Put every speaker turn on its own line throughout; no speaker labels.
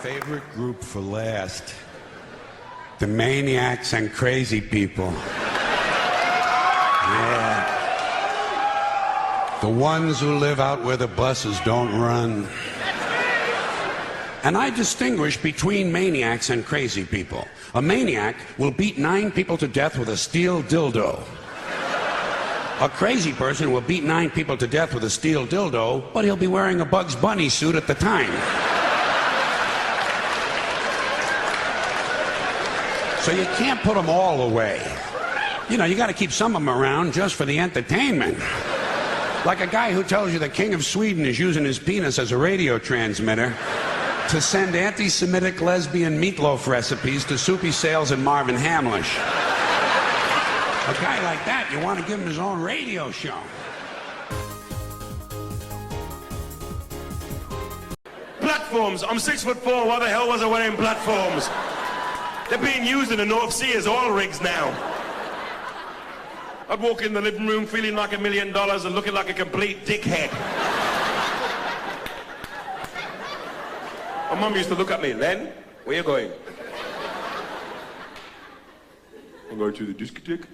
favorite group for last. The maniacs and crazy people. Yeah. The ones who live out where the buses don't run. And I distinguish between maniacs and crazy people. A maniac will beat 9 people to death with a steel dildo. A crazy person will beat 9 people to death with a steel dildo, but he'll be wearing a Bugs Bunny suit at the time. So you can't put them all away. You know, you got to keep some of them around just for the entertainment. Like a guy who tells you the King of Sweden is using his penis as a radio transmitter to send anti-Semitic lesbian meatloaf recipes to Soupy Sales and Marvin Hamlish. A guy like that, you want to give him his own radio show.
Platforms. I'm 6'4". Why the hell was I wearing platforms? They're being used in the North Sea as oil rigs now. I'd walk in the living room feeling like $1 million and looking like a complete dickhead. My mum used to look at me, Len, where you going? I'm going to the discotheque.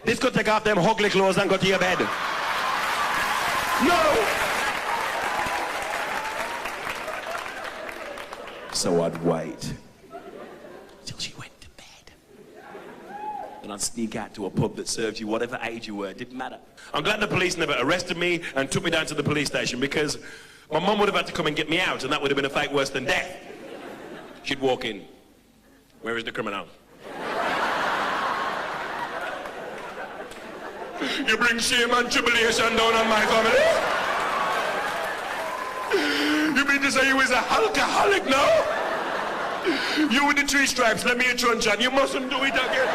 Discotheque off them ugly clothes and go to your bed. No! So I'd wait till she went to bed. And I'd sneak out to a pub that served you whatever age you were, it didn't matter. I'm glad the police never arrested me and took me down to the police station, because my mum would have had to come and get me out, and that would have been a fate worse than death. She'd walk in. Where is the criminal? You bring shame and tribulation down on my family? You mean to say you is a alcoholic now? You with the 3 stripes, let me a truncheon, and you mustn't do it again.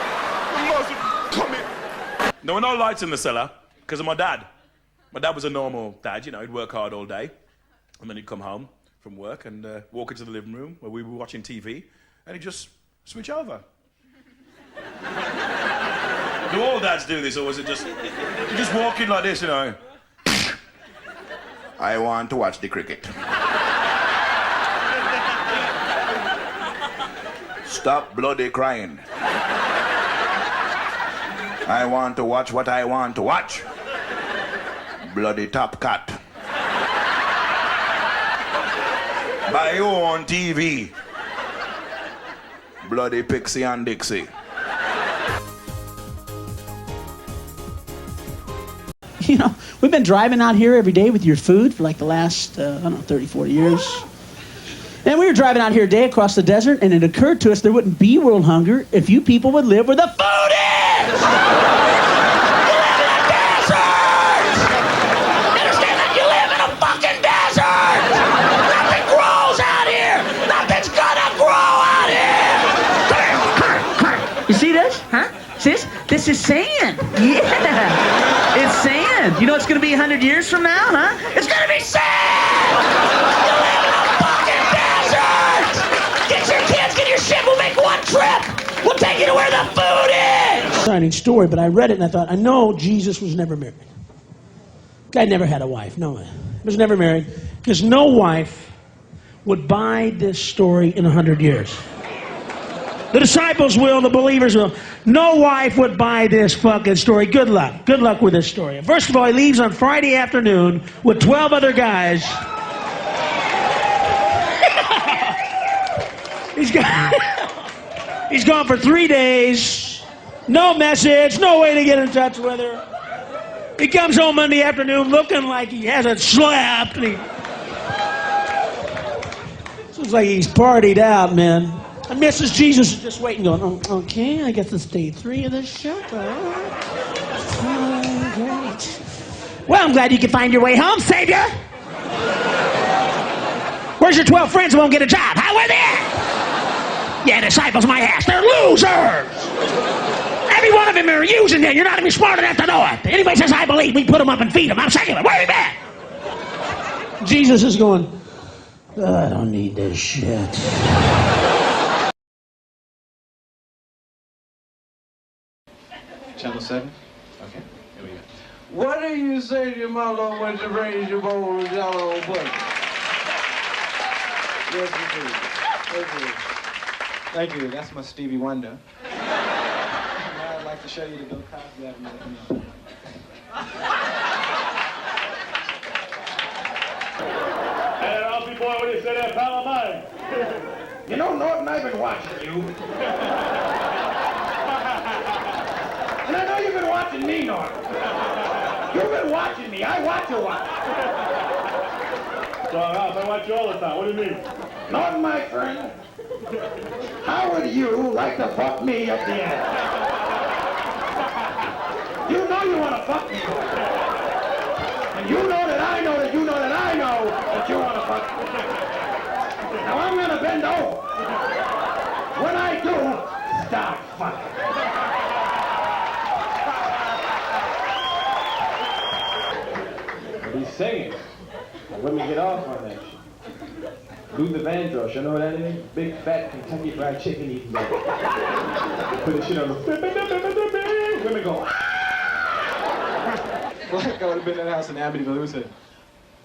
You mustn't come in. There were no lights in the cellar because of my dad. My dad was a normal dad, you know, he'd work hard all day, and then he'd come home from work and walk into the living room where we were watching TV, and he'd just switch over. Do all dads do this, or was it just... You just walk in like this, you know? I want to watch the cricket. Stop bloody crying. I want to watch what I want to watch. Bloody Top Cat. Buy your own TV. Bloody Pixie and Dixie.
You know, we've been driving out here every day with your food for like the last, I don't know, 30, 40 years. And we were driving out here a day across the desert, and it occurred to us there wouldn't be world hunger if you people would live where the food is! You live in a desert! Understand that? You live in a fucking desert! Nothing grows out here! Nothing's gonna grow out here! You see this? Huh? See this? This is sand. Yeah. It's sand. You know it's going to be 100 years from now, huh? It's going to be sand! You live in a fucking desert! Get your kids, get your shit. We'll make one trip. We'll take you to where the food is! Exciting story, but I read it and I thought, I know Jesus was never married. Guy never had a wife. No, he was never married. Because no wife would buy this story in 100 years. The disciples will, the believers will. No wife would buy this fucking story. Good luck. Good luck with this story. First of all, he leaves on Friday afternoon with 12 other guys. He's gone for 3 days. No message, no way to get in touch with her. He comes home Monday afternoon looking like he hasn't slept. And looks like he's partied out, man. And Mrs. Jesus is just waiting, going, oh, okay, I guess it's day 3 of this show. Oh, great. Well, I'm glad you could find your way home, Savior. Where's your 12 friends who won't get a job? How are they? Yeah, disciples, my ass. They're losers. Every one of them are using you. You're not even smart enough to know it. Anybody says, I believe, we put them up and feed them. I'm secular. Where are you at? Jesus is going, I don't need this shit.
Channel 7? Okay, here we go. What do you say to your mother when she brings you bowl of Jello pudding? Yes, indeed. Thank you. Thank you. That's my Stevie Wonder. Now I'd like to show you the Bill Cosby album.
Hey, Ralphie boy, what do you say there, pal of mine?
You know, Norton, I've been watching you. And I know you've been watching me, Norton. You've been watching me. I watch you watch.
So, Ralph, I watch you all the time. What do you mean?
Norton, my friend, how would you like to fuck me at the end? You know you want to fuck me, Norton. And you know that I know that you know that I know that you want to fuck me. Now I'm going to bend over. When I do, start fucking.
He's singing. Let me get off on that shit. Luther Vandross, you know what that is? Big fat Kentucky Fried Chicken eating. Put the shit on the women go, ah! Like I would have been in that house in Amityville who said,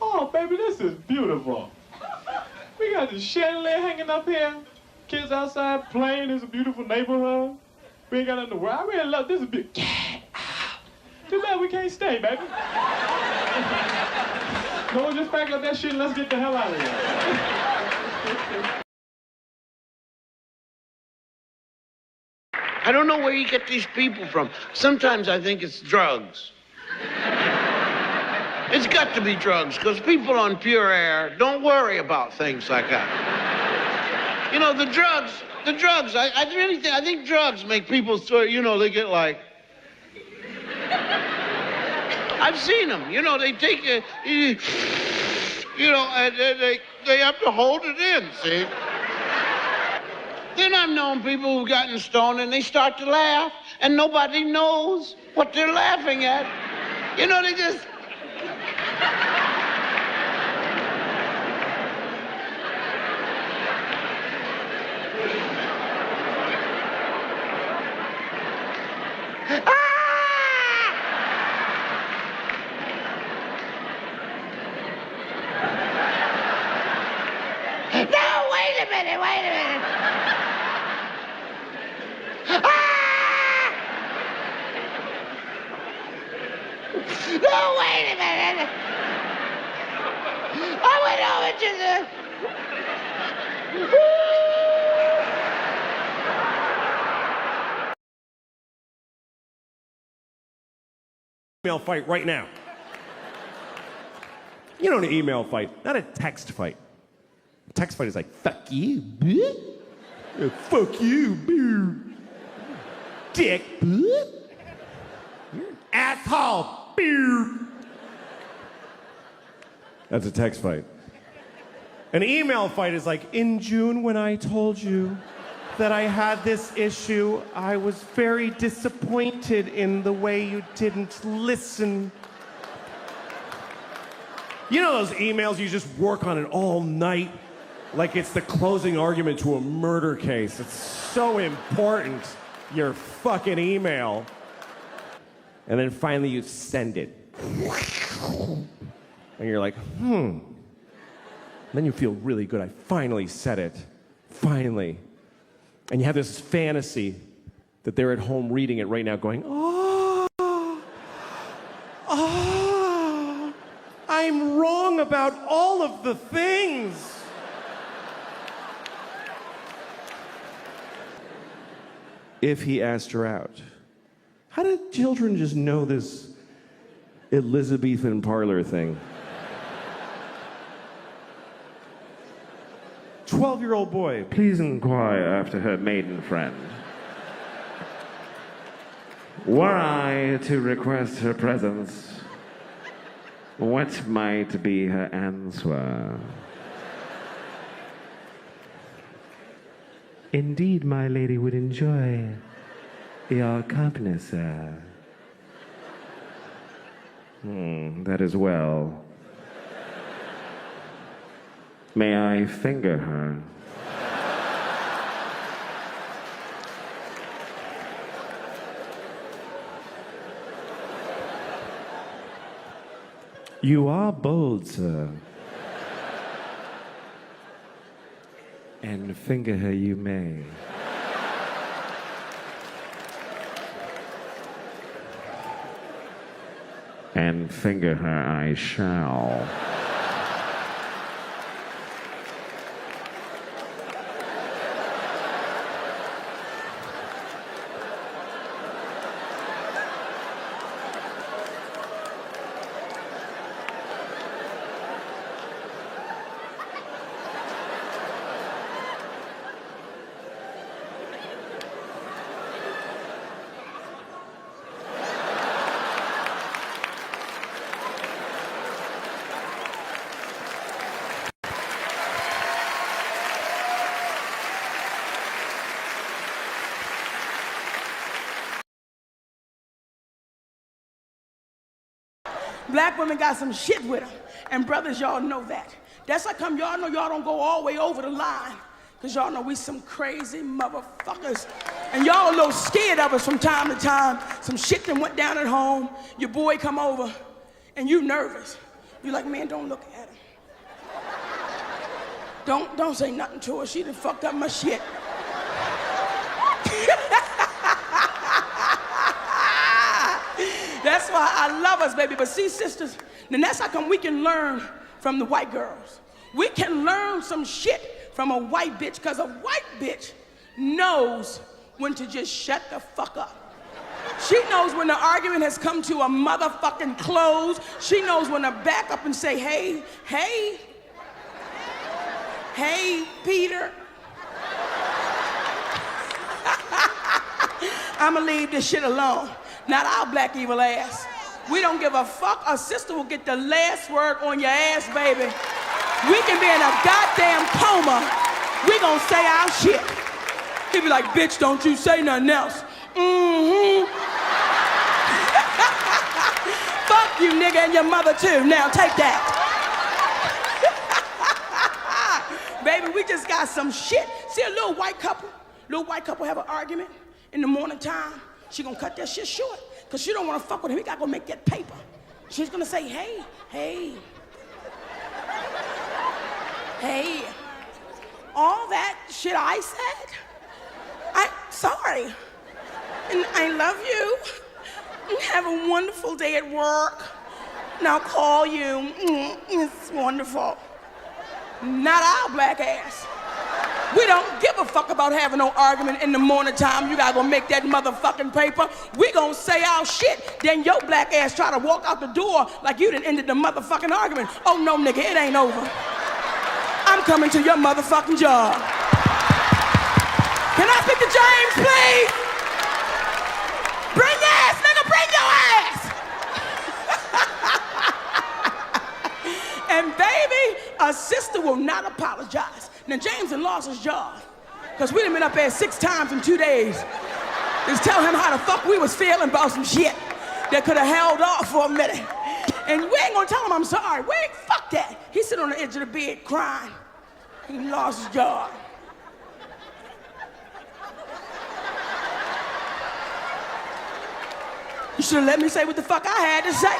oh baby, this is beautiful. We got the chandelier hanging up here. Kids outside playing. It's a beautiful neighborhood. We ain't got nothing to worry. I really love this. Is big. Get out. Too bad we can't stay, baby. No, just pack up that shit and let's get the hell out of here.
I don't know where you get these people from. Sometimes I think it's drugs. It's got to be drugs, because people on pure air don't worry about things like that. You know, the drugs, I really think drugs make people sort of, you know, they get like... I've seen them, you know, they take it, you know, and they have to hold it in, see? Then I've known people who've gotten stoned and they start to laugh and nobody knows what they're laughing at. You know, they just... No, wait a minute. No, wait a minute. I went over to the...
Email fight right now. You know, an email fight, not a text fight. A text fight is like, fuck you, bitch. Fuck you, bitch. Dick, bitch. You're an asshole, bitch. That's a text fight. An email fight is like, in June when I told you that I had this issue, I was very disappointed in the way you didn't listen. You know those emails you just work on it all night? Like it's the closing argument to a murder case. It's so important, your fucking email. And then finally you send it. And you're like, And then you feel really good. I finally said it. Finally. And you have this fantasy that they're at home reading it right now going, I'm wrong about all of the things. If he asked her out, how did children just know this Elizabethan parlor thing? 12-year-old boy, please inquire after her maiden friend. Were I to request her presence, what might be her answer? Indeed, my lady would enjoy your company, sir. That is well. May I finger her? You are bold, sir. And finger her you may. And finger her I shall.
Black women got some shit with them. And brothers, y'all know that. That's how come y'all know y'all don't go all the way over the line. Because y'all know we some crazy motherfuckers. And y'all a little scared of us from time to time. Some shit that went down at home. Your boy come over and you nervous. You like, man, don't look at him. Don't say nothing to her. She done fucked up my shit. That's why I love us, baby. But see, sisters, then that's how come we can learn from the white girls. We can learn some shit from a white bitch, because a white bitch knows when to just shut the fuck up. She knows when the argument has come to a motherfucking close. She knows when to back up and say, hey, Peter. I'ma leave this shit alone. Not our black evil ass. We don't give a fuck. A sister will get the last word on your ass, baby. We can be in a goddamn coma. We gonna say our shit. He be like, bitch, don't you say nothing else. Fuck you, nigga, and your mother too. Now take that. Baby, we just got some shit. See a little white couple have an argument in the morning time. She gonna cut that shit short, because she don't wanna fuck with him. He gotta go make that paper. She's gonna say, hey. All that shit I said, I'm sorry. And I love you. And have a wonderful day at work. And I'll call you. It's wonderful. Not our black ass. We don't give a fuck about having no argument in the morning time. You gotta go make that motherfucking paper. We gonna say our shit. Then your black ass try to walk out the door like you done ended the motherfucking argument. Oh no, nigga, it ain't over. I'm coming to your motherfucking job. Can I speak to James, please? Bring your ass, nigga, bring your ass. And baby, a sister will not apologize. Now, James done lost his job, because we done been up there 6 times in 2 days. Just tell him how the fuck we was feeling about some shit that could have held off for a minute. And we ain't gonna tell him I'm sorry. We ain't, fuck that. He sit on the edge of the bed crying. He lost his job. You should have let me say what the fuck I had to say.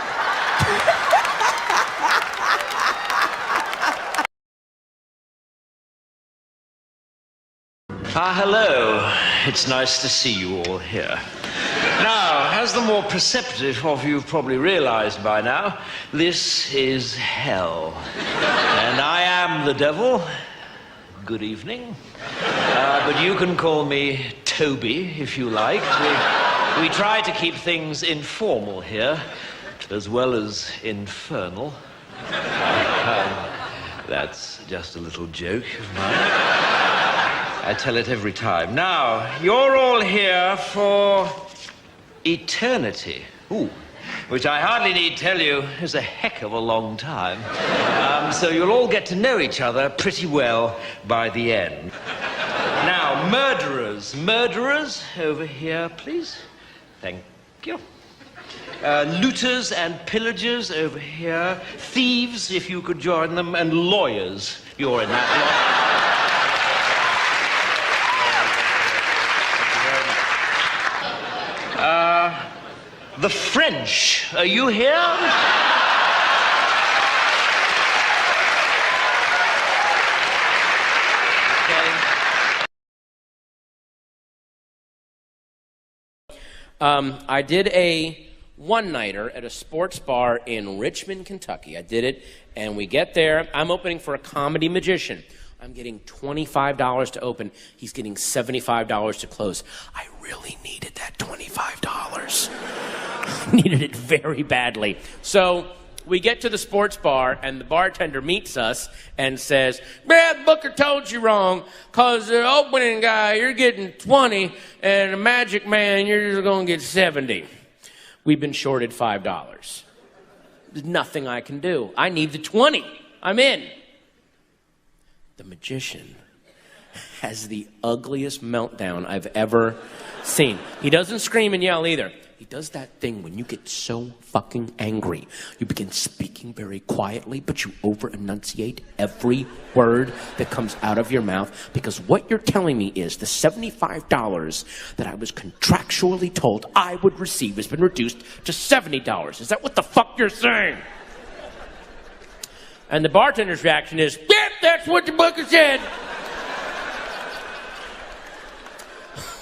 Hello. It's nice to see you all here. Now, as the more perceptive of you have probably realized by now, this is hell. And I am the devil. Good evening. But you can call me Toby, if you like. We try to keep things informal here, as well as infernal. That's just a little joke of mine. I tell it every time. Now, you're all here for eternity. Ooh, which I hardly need tell you is a heck of a long time. So you'll all get to know each other pretty well by the end. Now, murderers, over here, please. Thank you. Looters and pillagers over here. Thieves, if you could join them, and lawyers. You're in that lot. The French, are you here? Okay.
I did a one-nighter at a sports bar in Richmond, Kentucky. I did it, and we get there. I'm opening for a comedy magician. I'm getting $25 to open. He's getting $75 to close. I really needed that $25. Needed it very badly. So we get to the sports bar, and the bartender meets us and says, Brad Booker told you wrong, because the opening guy, you're getting 20, and the magic man, you're just going to get 70. We've been shorted $5. There's nothing I can do. I need the 20. I'm in. The magician has the ugliest meltdown I've ever seen. He doesn't scream and yell either. He does that thing when you get so fucking angry. You begin speaking very quietly, but you over-enunciate every word that comes out of your mouth, because what you're telling me is the $75 that I was contractually told I would receive has been reduced to $70. Is that what the fuck you're saying? And the bartender's reaction is, yep, that's what the booker said.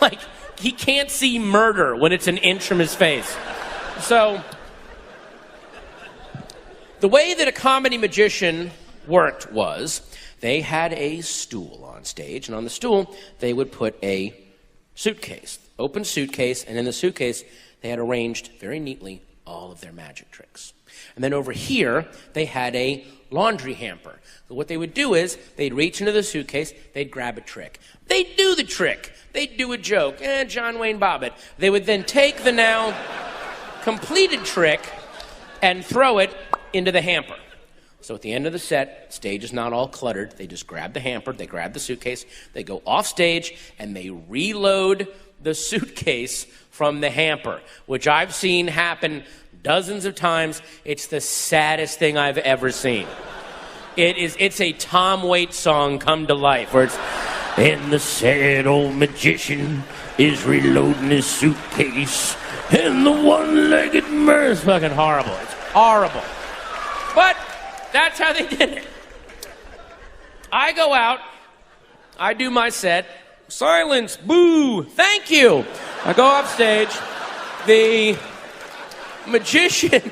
Like, he can't see murder when it's an inch from his face. So, the way that a comedy magician worked was, they had a stool on stage, and on the stool, they would put a suitcase, open suitcase, and in the suitcase, they had arranged very neatly all of their magic tricks. And then over here, they had a laundry hamper. So what they would do is, they'd reach into the suitcase, they'd grab a trick. They'd do the trick. They'd do a joke. John Wayne Bobbitt. They would then take the now completed trick and throw it into the hamper. So at the end of the set, stage is not all cluttered. They just grab the hamper, they grab the suitcase, they go off stage, and they reload the suitcase from the hamper, which I've seen happen dozens of times. It's the saddest thing I've ever seen. It's a Tom Waits song come to life, where it's, and the sad old magician is reloading his suitcase, and the one-legged man. It's fucking horrible. It's horrible. But that's how they did it. I go out, I do my set, silence, boo, thank you. I go off stage, the magician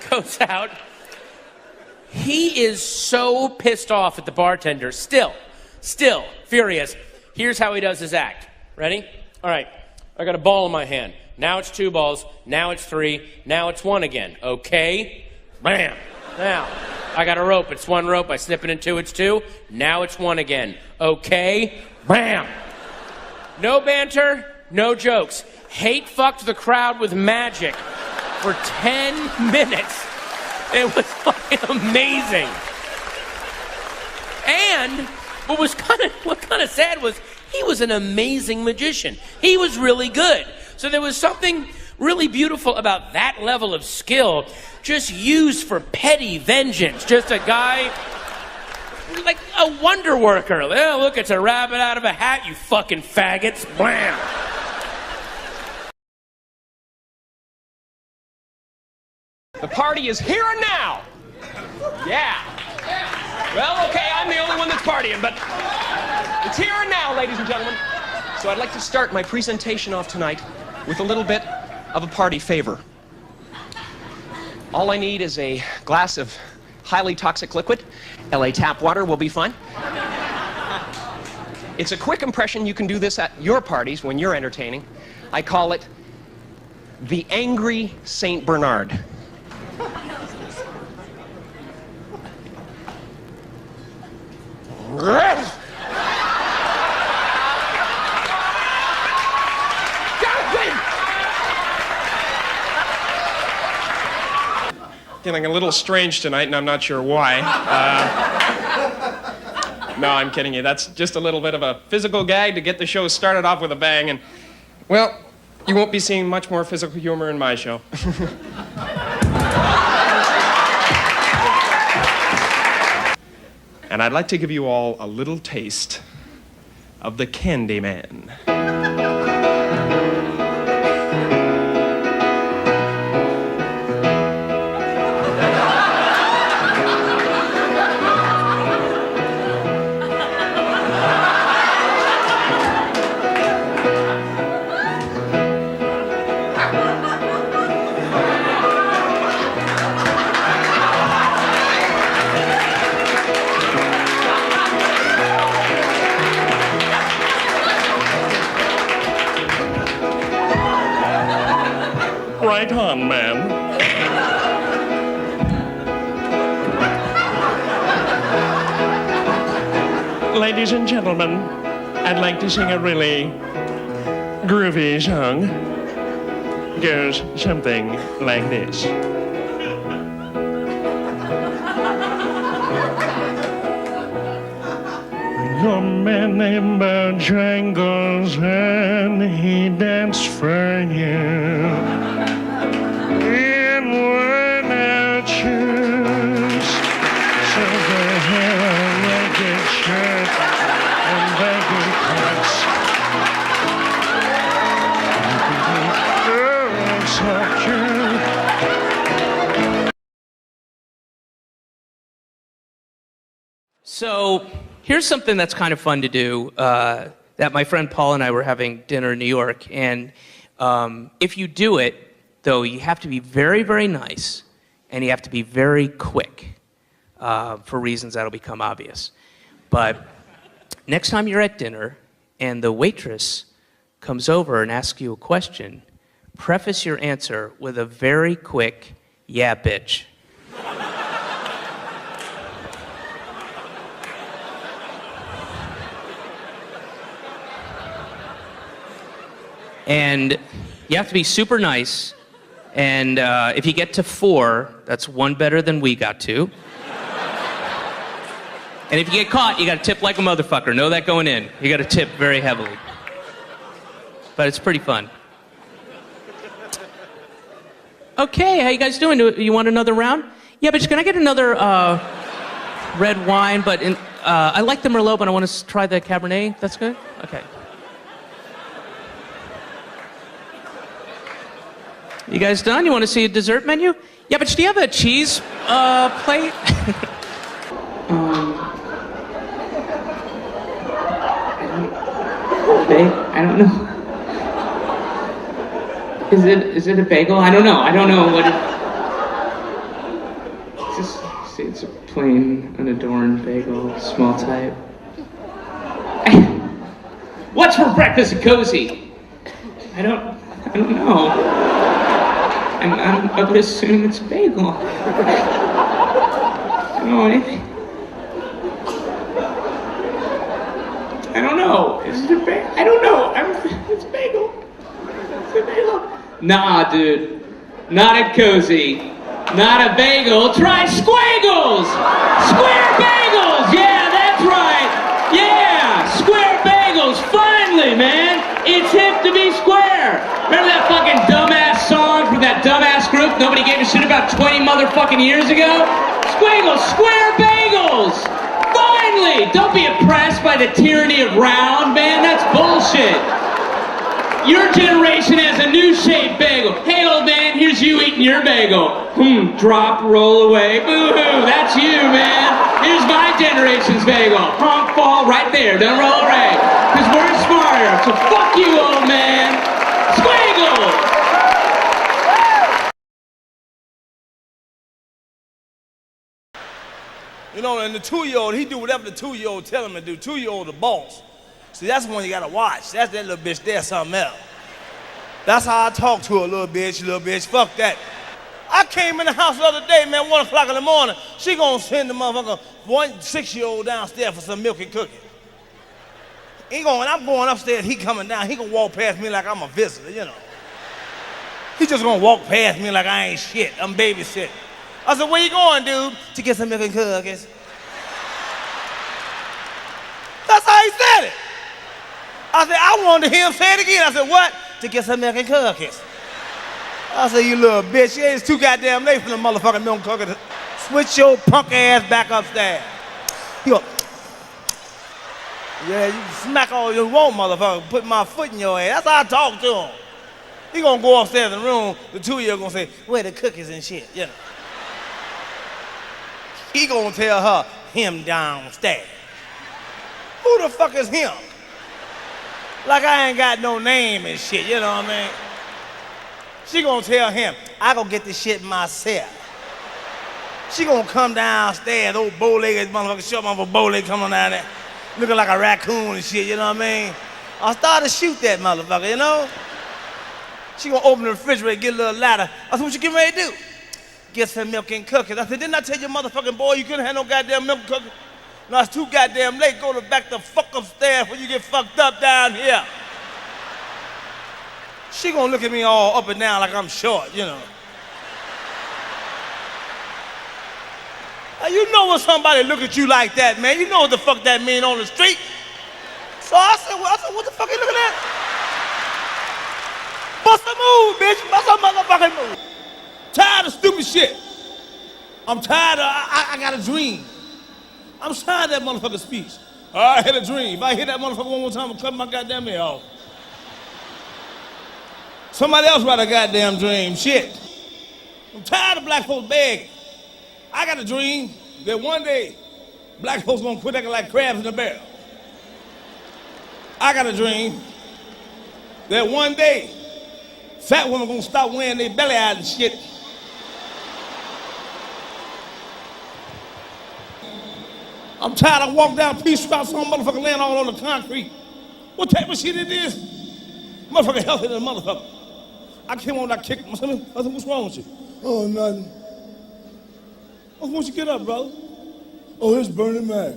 goes out. He is so pissed off at the bartender, still furious. Here's how he does his act. Ready? All right, I got a ball in my hand. Now it's 2 balls, now it's 3, now it's 1 again. Okay? Bam. Now, I got a rope, it's 1 rope, I snip it in 2, it's 2. Now it's 1 again. Okay? Bam. No banter, no jokes. Hate fucked the crowd with magic for 10 minutes. It was fucking amazing. And what kind of sad was, he was an amazing magician. He was really good. So there was something really beautiful about that level of skill, just used for petty vengeance. Just a guy, like a wonder worker. Oh, look, it's a rabbit out of a hat, you fucking faggots. Blam.
The party is here and now. Yeah. Well, okay, I'm the only one that's partying, but it's here and now, ladies and gentlemen. So I'd like to start my presentation off tonight with a little bit of a party favor. All I need is a glass of highly toxic liquid. LA tap water will be fine. It's a quick impression. You can do this at your parties when you're entertaining. I call it the Angry Saint Bernard. Feeling a little strange tonight, and I'm not sure why. No, I'm kidding you. That's just a little bit of a physical gag to get the show started off with a bang, and, well, you won't be seeing much more physical humor in my show. And I'd like to give you all a little taste of the Candy Man. right on, man. Ladies and gentlemen, I'd like to sing a really groovy song. Goes something like this. A man named Bojangles and he danced for you. And worn out shoes, so they had a ragged shirt and baggy pants. Girls are cute.
So here's something that's kind of fun to do. That my friend Paul and I were having dinner in New York, and if you do it, though, you have to be very, very nice, and you have to be very quick for reasons that'll become obvious. But next time you're at dinner and the waitress comes over and asks you a question, preface your answer with a very quick, "Yeah, bitch." And you have to be super nice, and if you get to 4, that's 1 better than we got to. And if you get caught, you gotta tip like a motherfucker. Know that going in. You gotta tip very heavily. But it's pretty fun. Okay, how you guys doing? You want another round? Yeah, but can I get another red wine? But I like the Merlot, but I want to try the Cabernet. That's good? Okay. You guys done? You want to see a dessert menu? Yeah, but do you have a cheese plate? I don't know. Is it a bagel? I don't know. I don't know what it's a plain, unadorned bagel, small type. What's for breakfast at Cozy? I don't know. I would assume it's bagel. I don't know anything. I don't know. Is it a bagel? I don't know. It's bagel. It's a bagel. Nah, dude. Not at Cozy. Not a bagel. Try Squiggles! Square bagels! Yeah, that's right. Yeah, square bagels. Finally, man. It's hip to be square. Remember that fucking dumbass song from that dumbass group nobody gave a shit about 20 motherfucking years ago? Squiggles, square bagels! Finally! Don't be oppressed by the tyranny of round, man. That's bullshit. Your generation has a new shaped bagel. Hey, old man, here's you eating your bagel. Drop, roll away. Boo-hoo, that's you, man. Here's my generation's bagel. Honk, fall right there. Don't roll away. Because we're smarter. So fuck you, old man. Squiggle!
You know, and the 2-year-old, he do whatever the 2-year-old tell him to do. 2-year-old the boss. See, that's the one you gotta watch. That's that little bitch there, something else. That's how I talk to her, little bitch, fuck that. I came in the house the other day, man, 1 o'clock in the morning. She gonna send the motherfucker 6-year-old downstairs for some milk and cookies. When I'm going upstairs, he coming down, he gonna walk past me like I'm a visitor, you know. He just gonna walk past me like I ain't shit, I'm babysitting. I said, where you going, dude? To get some milk and cookies. That's how he said it. I said, I wanted to hear him say it again. I said, what? To get some milk and cookies. I said, you little bitch, you ain't too goddamn late for the motherfucking milk and cookies. Switch your punk ass back upstairs. He go, yeah, you can smack all you want, motherfucker, put my foot in your ass. That's how I talk to him. He gonna go upstairs in the room, the 2-year-old gonna say, where the cookies and shit, you know. He gonna tell her, him downstairs. Who the fuck is him? Like I ain't got no name and shit, you know what I mean? She gonna tell him, I gonna get this shit myself. She gonna come downstairs, old bow-legged motherfucker, short motherfucker bow-legged coming down there, looking like a raccoon and shit, you know what I mean? I started to shoot that motherfucker, you know? She gonna open the refrigerator, get a little ladder. I said, what you getting ready to do? Get some milk and cookies. I said, didn't I tell your motherfucking boy you couldn't have no goddamn milk and cookies? Now it's too goddamn late. Go to back the fuck upstairs before you get fucked up down here. She gonna look at me all up and down like I'm short, you know. Now, you know when somebody look at you like that, man. You know what the fuck that mean on the street. So I said, what the fuck you looking at? Bust a move, bitch. Bust a motherfucking move. Tired of stupid shit. I'm tired of, I got a dream. I'm tired of that motherfucking speech. I had a dream. If I hit that motherfucker one more time, I'll cut my goddamn ear off. Somebody else write a goddamn dream. Shit. I'm tired of black folks begging. I got a dream that one day black folks gonna quit acting like crabs in a barrel. I got a dream that one day fat women gonna stop wearing their belly out and shit. I'm tired of walking down Peace Street, some motherfucker laying all on the concrete. What type of shit it is? Motherfucker healthy than a motherfucker. I came on, I kicked him. I said, what's wrong with you? Oh, nothing. Oh, why don't you get up, brother? Oh, it's Bernie Mac.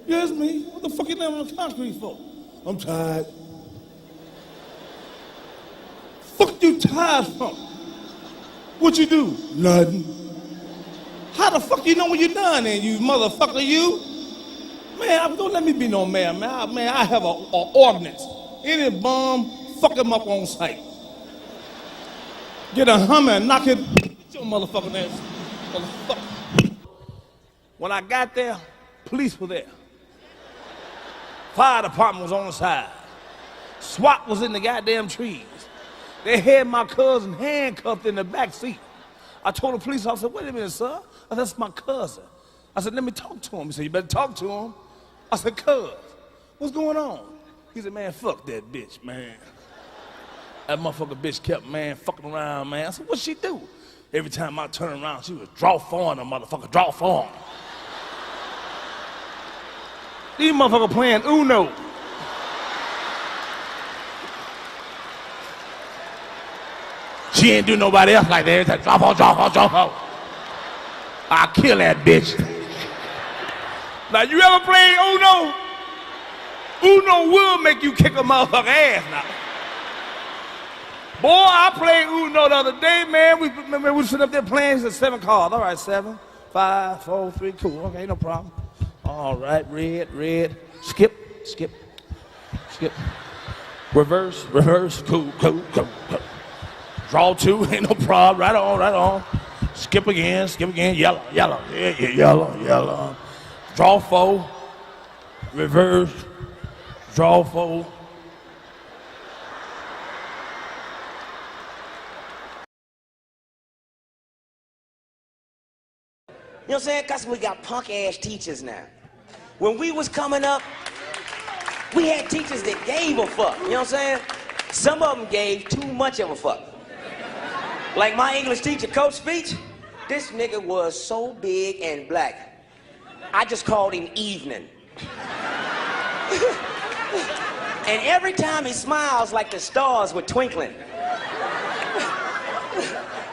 Yeah, it's me. What the fuck you laying on the concrete for? I'm tired. Fuck you tired from? What you do? Nothing. How the fuck you know when you're done then, you motherfucker, you? Man, don't let me be no man, man. I have an ordinance. Any bomb, fuck him up on sight. Get a Hummer and knock it. Get your motherfucking ass. Motherfucker. When I got there, police were there. Fire department was on the side. SWAT was in the goddamn trees. They had my cousin handcuffed in the back seat. I told the police officer, wait a minute, sir. I said, that's my cousin. I said, let me talk to him. He said, you better talk to him. I said, cuz, what's going on? He said, man, fuck that bitch, man. That motherfucker bitch kept, man, fucking around, man. I said, what'd she do? Every time I turned around, she was draw for the motherfucker, draw for him. These motherfuckers playing Uno. She ain't do nobody else like that. Every time, drop off, drop off, drop off. I'll kill that bitch. Now, you ever played Uno? Uno will make you kick a motherfucker ass now. Boy, I played Uno the other day, man. We sit up there playing. It's 7 cards. All right, 7, 5, 4, 3, cool. Okay, no problem. All right, red. Skip. Reverse, cool. Draw 2, ain't no problem. Right on. Skip again. Yellow. Yeah, yellow. Draw 4. Reverse. Draw 4.
You know what I'm saying? Because we got punk-ass teachers now. When we was coming up, we had teachers that gave a fuck. You know what I'm saying? Some of them gave too much of a fuck. Like my English teacher, Coach Speech, this nigga was so big and black. I just called him Evening. And every time he smiles, like the stars were twinkling.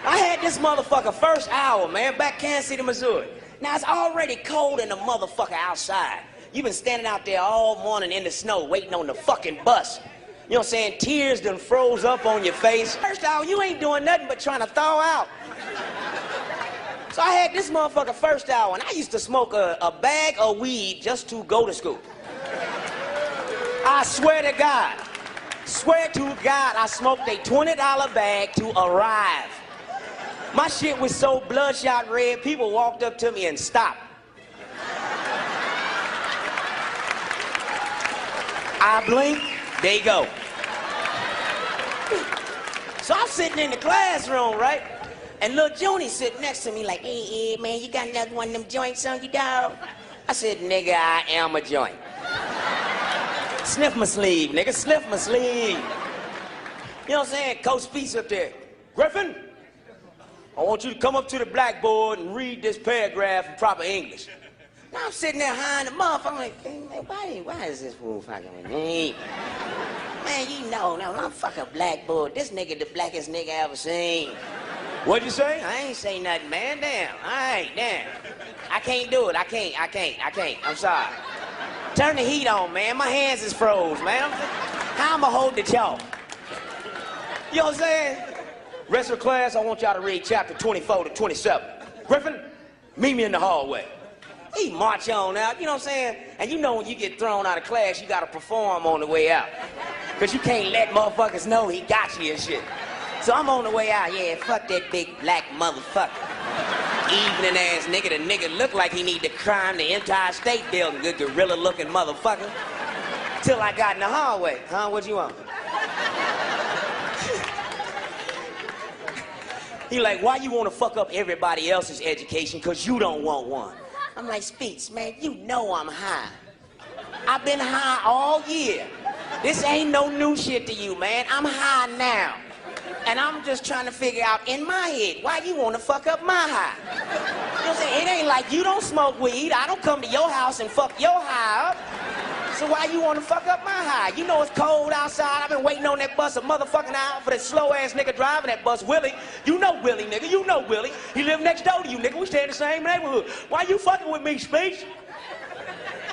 I had this motherfucker first hour, man, back Kansas City, Missouri. Now, it's already cold in the motherfucker outside. You've been standing out there all morning in the snow waiting on the fucking bus. You know what I'm saying? Tears done froze up on your face. First hour, you ain't doing nothing but trying to thaw out. So I had this motherfucker first hour, and I used to smoke a bag of weed just to go to school. I swear to God, I smoked a $20 bag to arrive. My shit was so bloodshot red, people walked up to me and stopped. I blink, they go. So I'm sitting in the classroom, right? And little Joni sitting next to me like, hey, man, you got another one of them joints on you, dog? I said, nigga, I am a joint. Sniff my sleeve, nigga, sniff my sleeve. You know what I'm saying? Coach Speaks up there. Griffin, I want you to come up to the blackboard and read this paragraph in proper English. Now I'm sitting there high in the mouth. I'm like, hey, why is this fool fucking with me? Man, you know, now I'm fucking black bull. This nigga the blackest nigga I ever seen.
What'd you say?
I ain't say nothing, man. Damn. Damn. I can't do it. I can't. I'm sorry. Turn the heat on, man. My hands is froze, man. How I'ma hold the chalk? You know what I'm saying? Rest of the class, I want y'all to read chapter 24 to 27. Griffin, meet me in the hallway. He march on out, you know what I'm saying? And you know when you get thrown out of class, you gotta perform on the way out. Cause you can't let motherfuckers know he got you and shit. So I'm on the way out, yeah, fuck that big black motherfucker. Evening ass nigga, the nigga look like he need to crime the entire state building, good gorilla looking motherfucker. Till I got in the hallway. Huh, what you want? He like, why you wanna fuck up everybody else's education cause you don't want one? I'm like, Speaks, man, you know I'm high. I've been high all year. This ain't no new shit to you, man. I'm high now. And I'm just trying to figure out in my head, why you wanna fuck up my high? You know what I'm saying? It ain't like you don't smoke weed. I don't come to your house and fuck your high up. So why you wanna fuck up my high? You know it's cold outside. I've been waiting on that bus a motherfucking hour for that slow ass nigga driving that bus, Willie. You know Willie, nigga. You know Willie. He live next door to you, nigga. We stay in the same neighborhood. Why you fucking with me, Speech?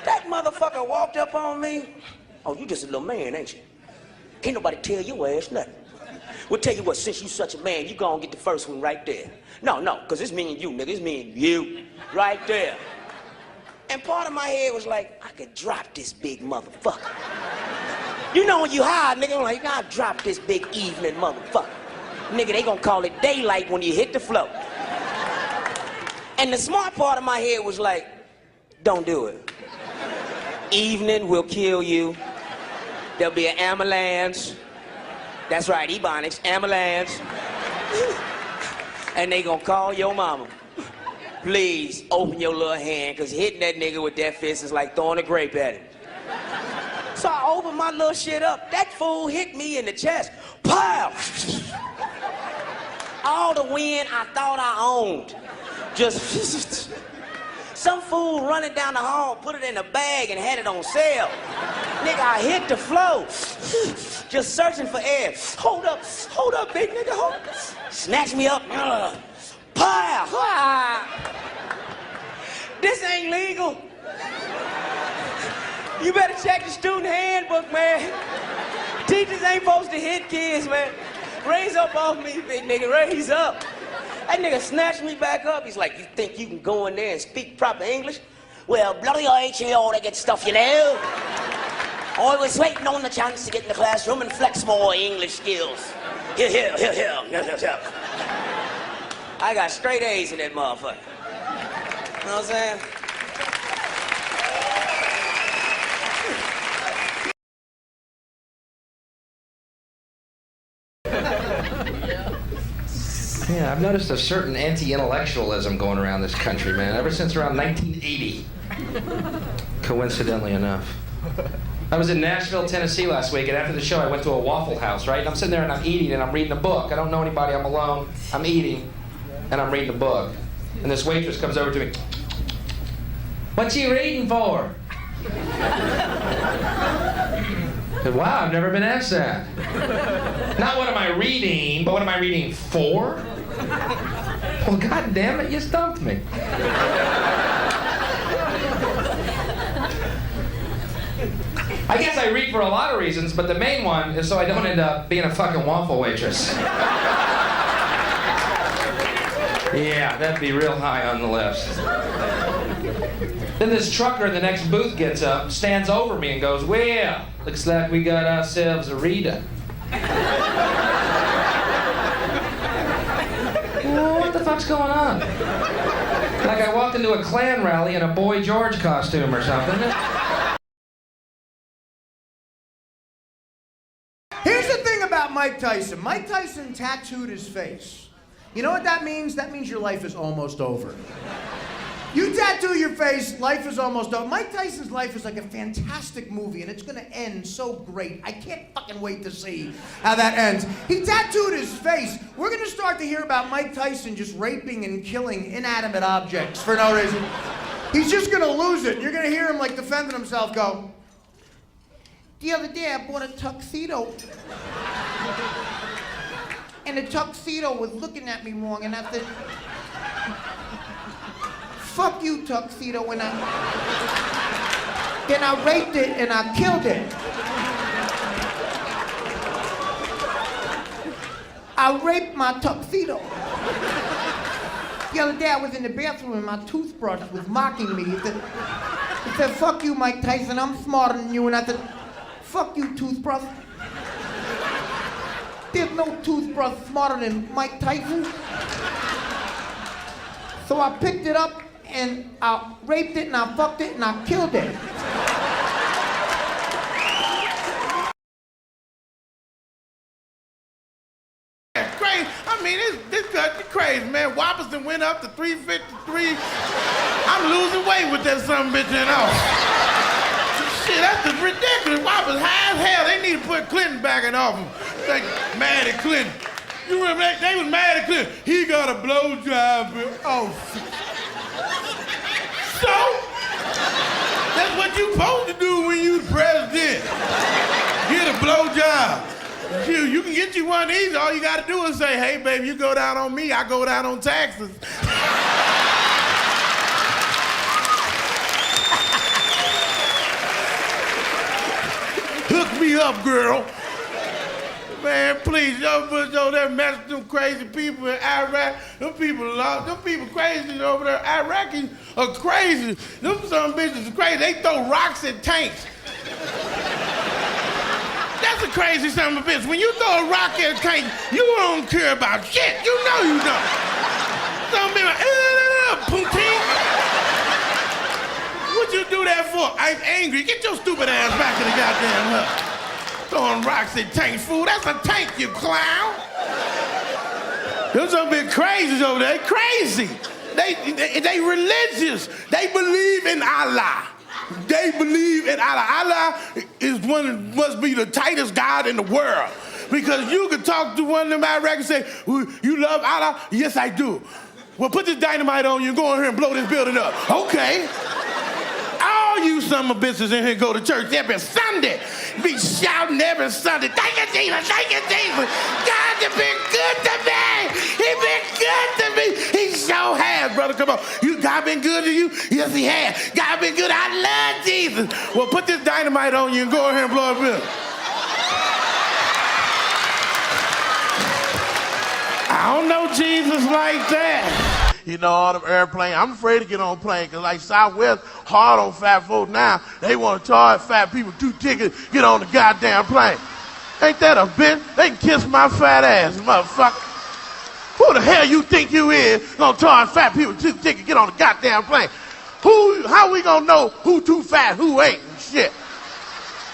That motherfucker walked up on me. Oh, you just a little man, ain't you? Can't nobody tell your ass nothing. We'll tell you what, since you such a man, you gonna get the first one right there. No, cause it's me and you, nigga. It's me and you. Right there. And part of my head was like, I could drop this big motherfucker. You know when you high, nigga, I'm like, I'll drop this big evening motherfucker. Nigga, they gonna call it daylight when you hit the floor. And the smart part of my head was like, don't do it. Evening will kill you. There'll be an ambulance. That's right, Ebonics, ambulance. And they gonna call your mama. Please open your little hand, cause hitting that nigga with that fist is like throwing a grape at him. So I opened my little shit up. That fool hit me in the chest. Pow! All the wind I thought I owned. Just some fool running down the hall, put it in a bag and had it on sale. Nigga, I hit the floor. Just searching for air. Hold up, big nigga, hold up. Snatch me up. Pow! This ain't legal. You better check the student handbook, man. Teachers ain't supposed to hit kids, man. Raise up off me, big nigga, raise up. That nigga snatched me back up. He's like, you think you can go in there and speak proper English? Well, bloody all that good stuff, you know. Always waiting on the chance to get in the classroom and flex more English skills. Here. I got straight A's in that motherfucker. You know what I'm saying?
Yeah, I've noticed a certain anti-intellectualism going around this country, man, ever since around 1980. Coincidentally enough. I was in Nashville, Tennessee last week, and after the show I went to a Waffle House, right? And I'm sitting there and I'm eating and I'm reading a book. I don't know anybody, I'm alone. I'm eating and I'm reading a book. And this waitress comes over to me. What you reading for? I said, wow, I've never been asked that. Not what am I reading, but what am I reading for? Well, God damn it, you stumped me. I guess I read for a lot of reasons, but the main one is so I don't end up being a fucking waffle waitress. Yeah, that'd be real high on the list. Then this trucker in the next booth gets up, stands over me and goes, well, looks like we got ourselves a reader. Well, what the fuck's going on? Like I walked into a Klan rally in a Boy George costume or something.
Here's the thing about Mike Tyson. Mike Tyson tattooed his face. You know what that means? That means your life is almost over. You tattoo your face, life is almost over. Mike Tyson's life is like a fantastic movie, and it's gonna end so great. I can't fucking wait to see how that ends. He tattooed his face. We're gonna start to hear about Mike Tyson just raping and killing inanimate objects for no reason. He's just gonna lose it. You're gonna hear him like defending himself go, The other day I bought a tuxedo. And the tuxedo was looking at me wrong, and I said, fuck you, tuxedo, and then I raped it and I killed it. I raped my tuxedo. The other day I was in the bathroom and my toothbrush was mocking me. It said, fuck you, Mike Tyson, I'm smarter than you. And I said, fuck you, toothbrush. There's no toothbrush smarter than Mike Tyson. So I picked it up and I raped it and I fucked it and I killed it.
Crazy. I mean, this country crazy, man. Whoppers done went up to 353. I'm losing weight with that son bitch and all. Shit, that's just ridiculous. Whoppers high as hell. They need to put Clinton back in office. They mad at Clinton. You remember they was mad at Clinton. He got a blowjob. Oh, so? That's what you supposed to do when you the president. Get a blowjob. You can get you one of these. All you gotta do is say, hey, baby, you go down on me, I go down on taxes. Hook me up, girl. Man, please, y'all put over there messing with them crazy people in Iraq. Them people crazy over there. Iraqis are crazy. Them some bitches are crazy. They throw rocks at tanks. That's a crazy son of a bitch. When you throw a rock at a tank, you don't care about shit. You know you don't. Some people like, Poutine. What you do that for? I'm angry. Get your stupid ass back to the goddamn hut. Throwing rocks at tanks, fool. That's a tank, you clown. Them some big crazies over there. They crazy. They religious. They believe in Allah. They believe in Allah. Allah is must be the tightest God in the world. Because you could talk to one of them Iraqis and say, you love Allah? Yes, I do. Well, put this dynamite on you and go in here and blow this building up. Okay. All you son of bitches in here go to church every Sunday. Be shouting every Sunday, thank you, Jesus, thank you, Jesus. God has been good to me. He been good to me. He sure has, brother. Come on. God been good to you? Yes, he has. God been good. I love Jesus. Well, put this dynamite on you and go in here and blow it up. I don't know Jesus like that. You know, all them airplanes. I'm afraid to get on a plane because like Southwest, hard on fat folks now. They want to charge fat people 2 tickets, get on the goddamn plane. Ain't that a bitch? They can kiss my fat ass, motherfucker. Who the hell you think you is gonna charge fat people 2 tickets, get on the goddamn plane? How we gonna know who too fat, who ain't and shit?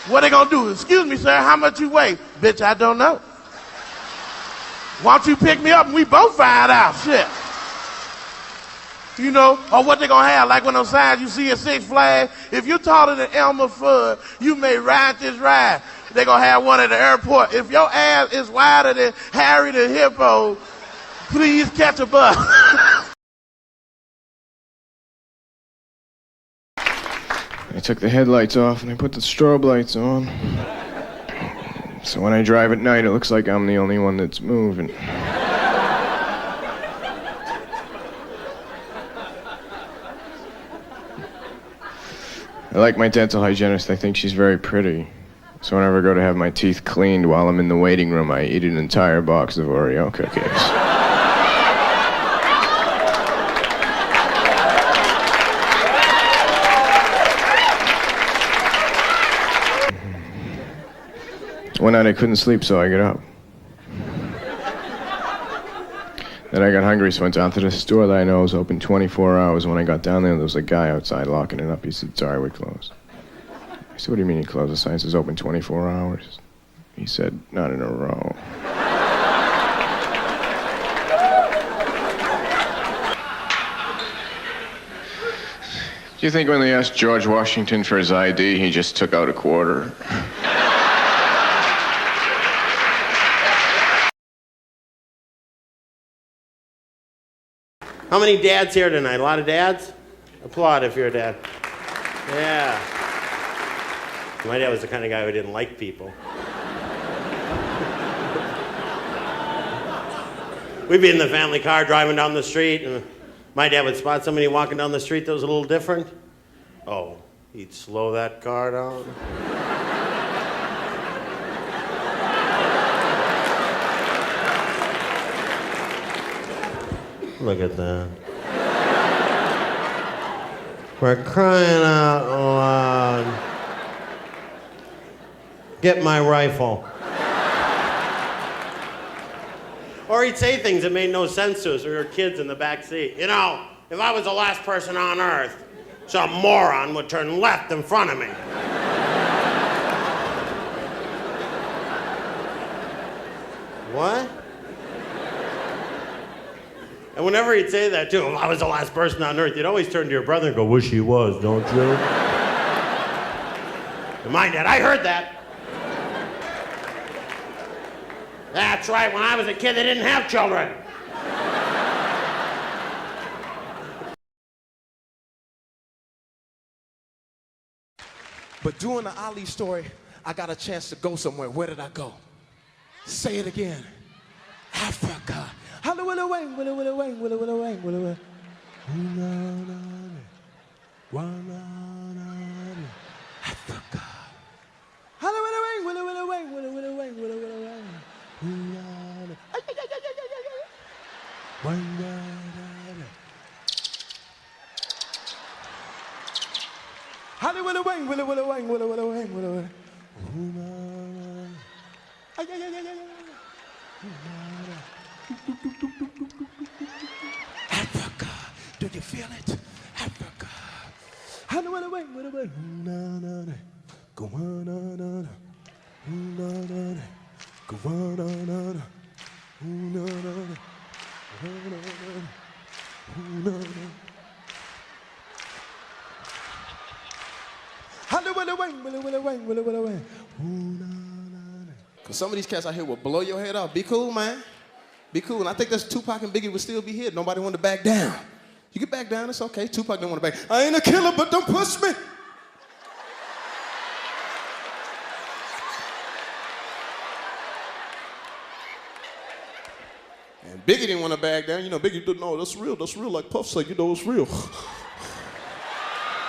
What they gonna do? Excuse me, sir, how much you weigh? Bitch, I don't know. Why don't you pick me up and we both find out, shit. You know, or what they gonna have, like when on signs you see at Six Flags, if you're taller than Elmer Fudd, you may ride this ride. They gonna have one at the airport. If your ass is wider than Harry the Hippo, please catch a bus.
I took the headlights off and I put the strobe lights on. So when I drive at night, it looks like I'm the only one that's moving. I like my dental hygienist. I think she's very pretty. So whenever I go to have my teeth cleaned while I'm in the waiting room, I eat an entire box of Oreo cookies. One night I couldn't sleep, so I got up. Then I got hungry, so I went down to the store that I know is open 24 hours. When I got down there was a guy outside locking it up. He said, sorry, we're closed. I said, what do you mean you closed? The sign says open 24 hours. He said, not in a row. Do you think when they asked George Washington for his ID, he just took out a quarter?
How many dads here tonight? A lot of dads? Applaud if you're a dad. Yeah. My dad was the kind of guy who didn't like people. We'd be in the family car driving down the street, and my dad would spot somebody walking down the street that was a little different. Oh, he'd slow that car down. Look at that. We're crying out loud. Get my rifle. Or he'd say things that made no sense to us. We were kids in the back seat. You know, if I was the last person on Earth, some moron would turn left in front of me. What? And whenever he'd say that, too, if I was the last person on Earth, you'd always turn to your brother and go, wish he was, don't you? And my dad, I heard that. That's right, when I was a kid, they didn't have children.
But during the Ali story, I got a chance to go somewhere. Where did I go? Say it again. Africa. Hello, willow, wang, willow, willow, wang, willow, willow, wang, willow, willow. Africa. Hello, willow, wang, willow, willow, wang, willow, willow, wang, willow, willow, wang. Hello, willow, wang, willow, willow, wang, willow, willow, wang, willow, willow. Africa, do you feel it? Africa. Hello, willow, wang, willow, wang. Go on, go on, Cause some of these cats out here will blow your head off. Be cool, man. Be cool. And I think that's Tupac and Biggie would still be here. Nobody wanted to back down. You can back down, it's okay. Tupac didn't want to back. I ain't a killer, but don't push me. And Biggie didn't want to back down. You know, Biggie didn't know that's real, like Puff said, you know, it's real.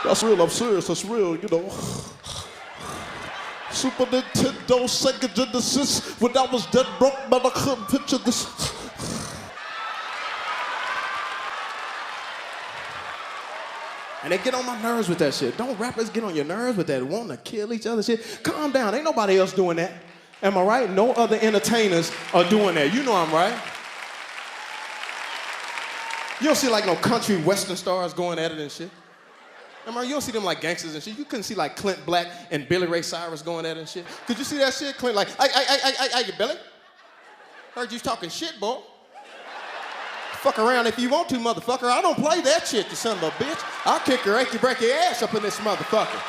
That's real, I'm serious, that's real, you know. Super Nintendo, Sega Genesis, when I was dead broke, man, I couldn't picture this. And they get on my nerves with that shit. Don't rappers get on your nerves with that wanting to kill each other shit? Calm down, ain't nobody else doing that. Am I right? No other entertainers are doing that. You know I'm right. You don't see like no country western stars going at it and shit. Am I right? You don't see them like gangsters and shit. You couldn't see like Clint Black and Billy Ray Cyrus going at it and shit. Could you see that shit? Clint like, you Billy? Heard you talking shit, boy. Fuck around if you want to, motherfucker. I don't play that shit, you son of a bitch. I'll kick your achy breaky ass up in this motherfucker.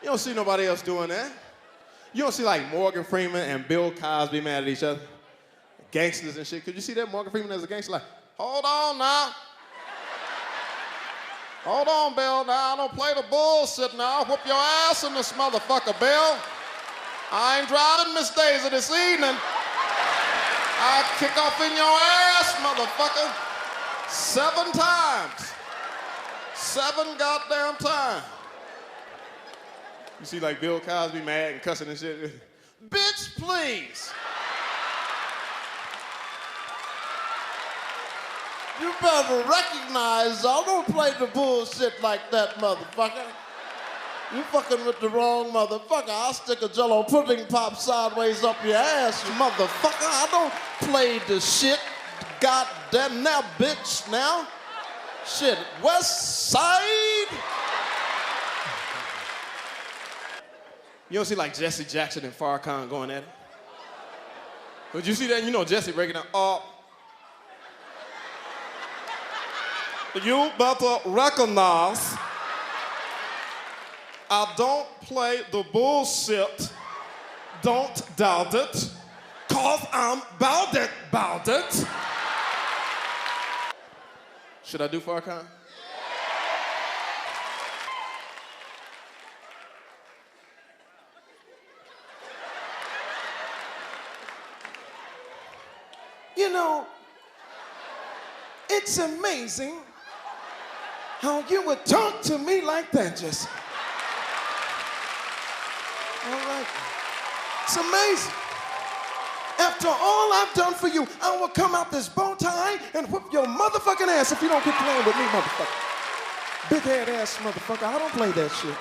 You don't see nobody else doing that. You don't see like Morgan Freeman and Bill Cosby mad at each other. Gangsters and shit. Could you see that Morgan Freeman as a gangster like, hold on now. Hold on, Bill, now. Don't play the bullshit now. Whoop your ass in this motherfucker, Bill. I ain't driving Miss Daisy this evening. I'll kick off in your ass, motherfucker. 7 times. 7 goddamn times. You see like Bill Cosby mad and cussing and shit. Bitch, please. You better recognize I don't play the bullshit like that, motherfucker. You fucking with the wrong motherfucker. I'll stick a Jell-O pudding pop sideways up your ass, motherfucker. I don't play the shit. Goddamn now, bitch, now. Shit, West Side. You don't see like Jesse Jackson and Farrakhan going at it? But you see that? You know Jesse breaking down. You better recognize I don't play the bullshit. Don't doubt it. Cause I'm bout it. Should I do Farrakhan? You know, it's amazing how you would talk to me like that, Jesse. All right. It's amazing. After all I've done for you, I will come out this bow tie and whip your motherfucking ass if you don't quit playing with me, motherfucker. Big head ass motherfucker. I don't play that shit.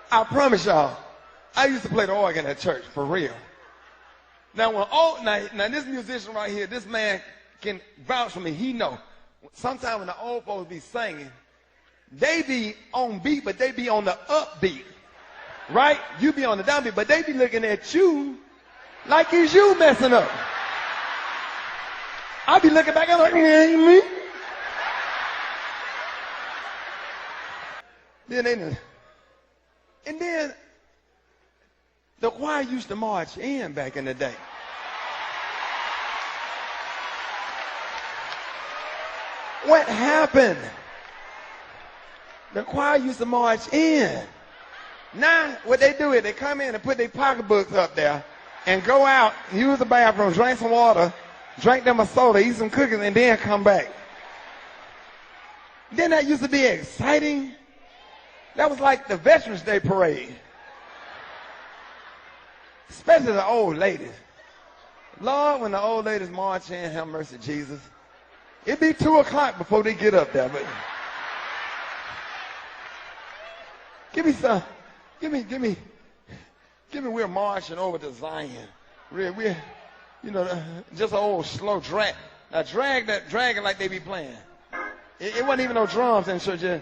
I promise y'all, I used to play the organ at church, for real. Now, now this musician right here, this man can vouch for me. He know. Sometimes when the old folks be singing, they be on beat, but they be on the upbeat, right? You be on the downbeat, but they be looking at you like it's you messing up. I be looking back and like, ain't me. And then the choir used to march in back in the day. What happened? The choir used to march in. Now, what they do is they come in and put their pocketbooks up there and go out, use the bathroom, drink some water, drink them a soda, eat some cookies, and then come back. Then that used to be exciting. That was like the Veterans Day parade. Especially the old ladies. Lord, when the old ladies march in, have mercy, Jesus. It'd be 2 o'clock before they get up there, but give me, we're marching over to Zion. We're you know, just an old slow drag. Now drag it like they be playing. It wasn't even no drums in church.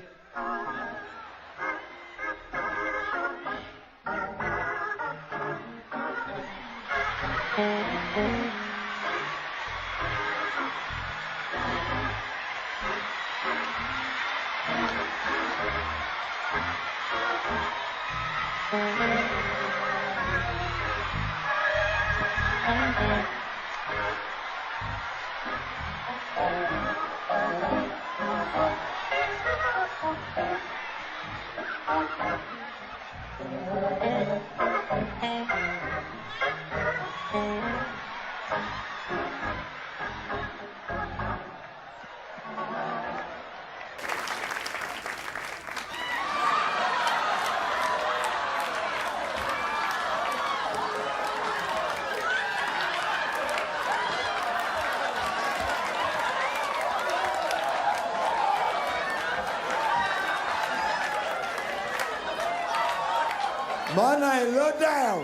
My name, look down.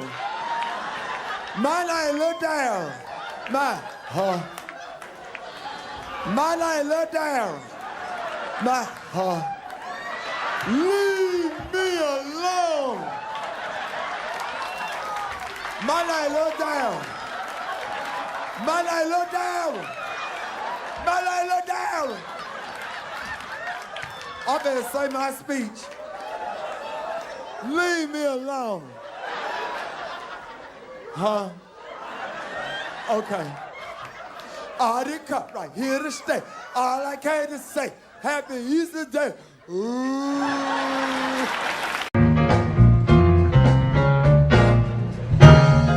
My name, look down. My name, look down. Leave me alone. My name, look down. My name, look down. My name, look down. I better say my speech. Leave me alone. Okay. I didn't come right here to stay. All I came to say, Happy Easter Day. Ooh.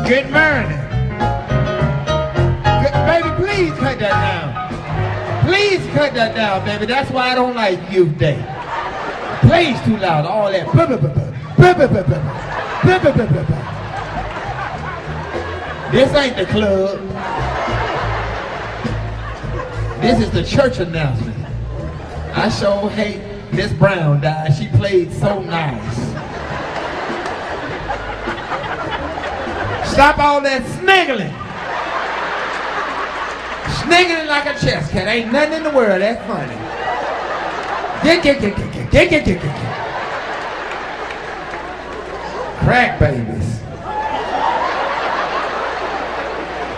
Good morning. Baby, please cut that down. Please cut that down, baby. That's why I don't like Youth Day. Plays too loud, all that. This ain't the club. This is the church announcement. I sure hate Miss Brown died. She played so nice. Stop all that sniggling. Sniggling like a chess cat. Ain't nothing in the world that's funny. Crack babies.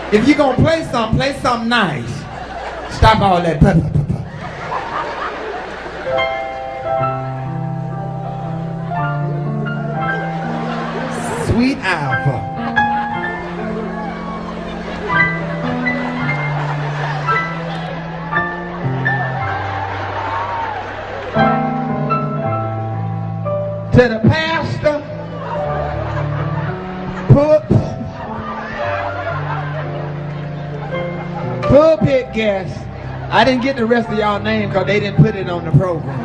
If you're gonna play something nice. Stop all that. Sweet Alpha. To the pastor, pulpit guest. I didn't get the rest of y'all names because they didn't put it on the program.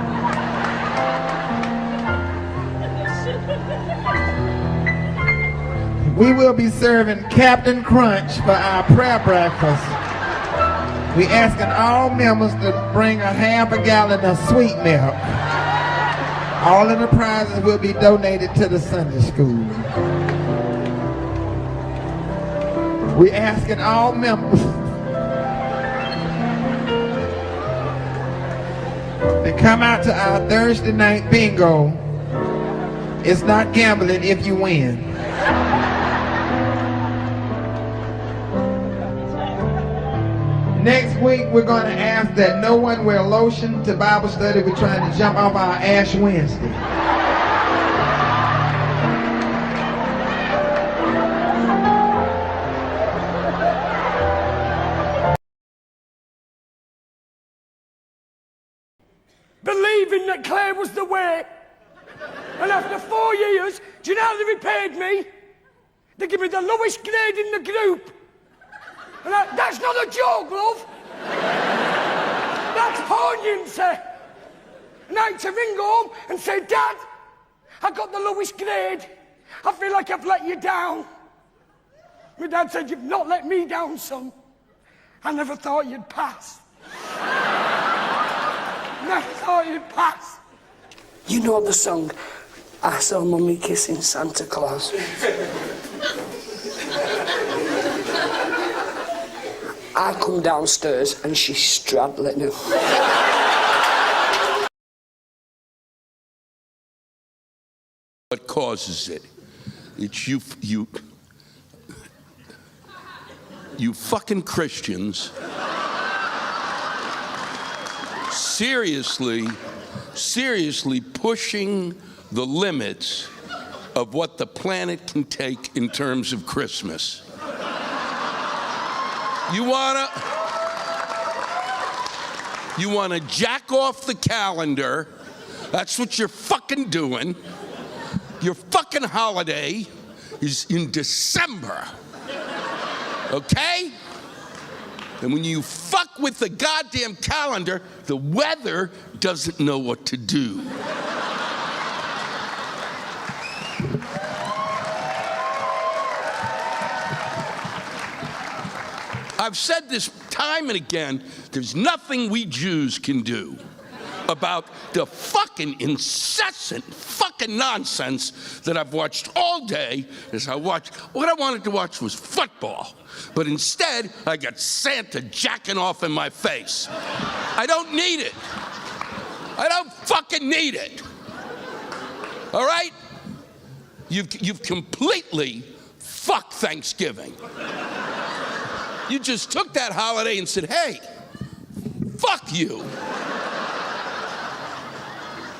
We will be serving Captain Crunch for our prayer breakfast. We asking all members to bring a half a gallon of sweet milk. All of the prizes will be donated to the Sunday school. We asking all members to come out to our Thursday night bingo. It's not gambling if you win. Next week, we're going to ask that no one wear lotion to Bible study. We're trying to jump off our Ash Wednesday.
Believing that Claire was the way. And after 4 years, do you know how they repaid me? They give me the lowest grade in the group. And that's not a joke, love. That's poignancy. And I had to ring home and say, Dad, I got the lowest grade. I feel like I've let you down. My dad said, you've not let me down, son. I never thought you'd pass. Never thought you'd pass.
You know the song, I Saw Mummy Kissing Santa Claus. I come downstairs and she's straddling him.
What causes it? It's you fucking Christians seriously pushing the limits of what the planet can take in terms of Christmas. You wanna jack off the calendar. That's what you're fucking doing. Your fucking holiday is in December. Okay? And when you fuck with the goddamn calendar, the weather doesn't know what to do. I've said this time and again, there's nothing we Jews can do about the fucking incessant fucking nonsense that I've watched all day. What I wanted to watch was football, but instead I got Santa jacking off in my face. I don't need it. I don't fucking need it. All right? You've completely fucked Thanksgiving. You just took that holiday and said, hey, fuck you.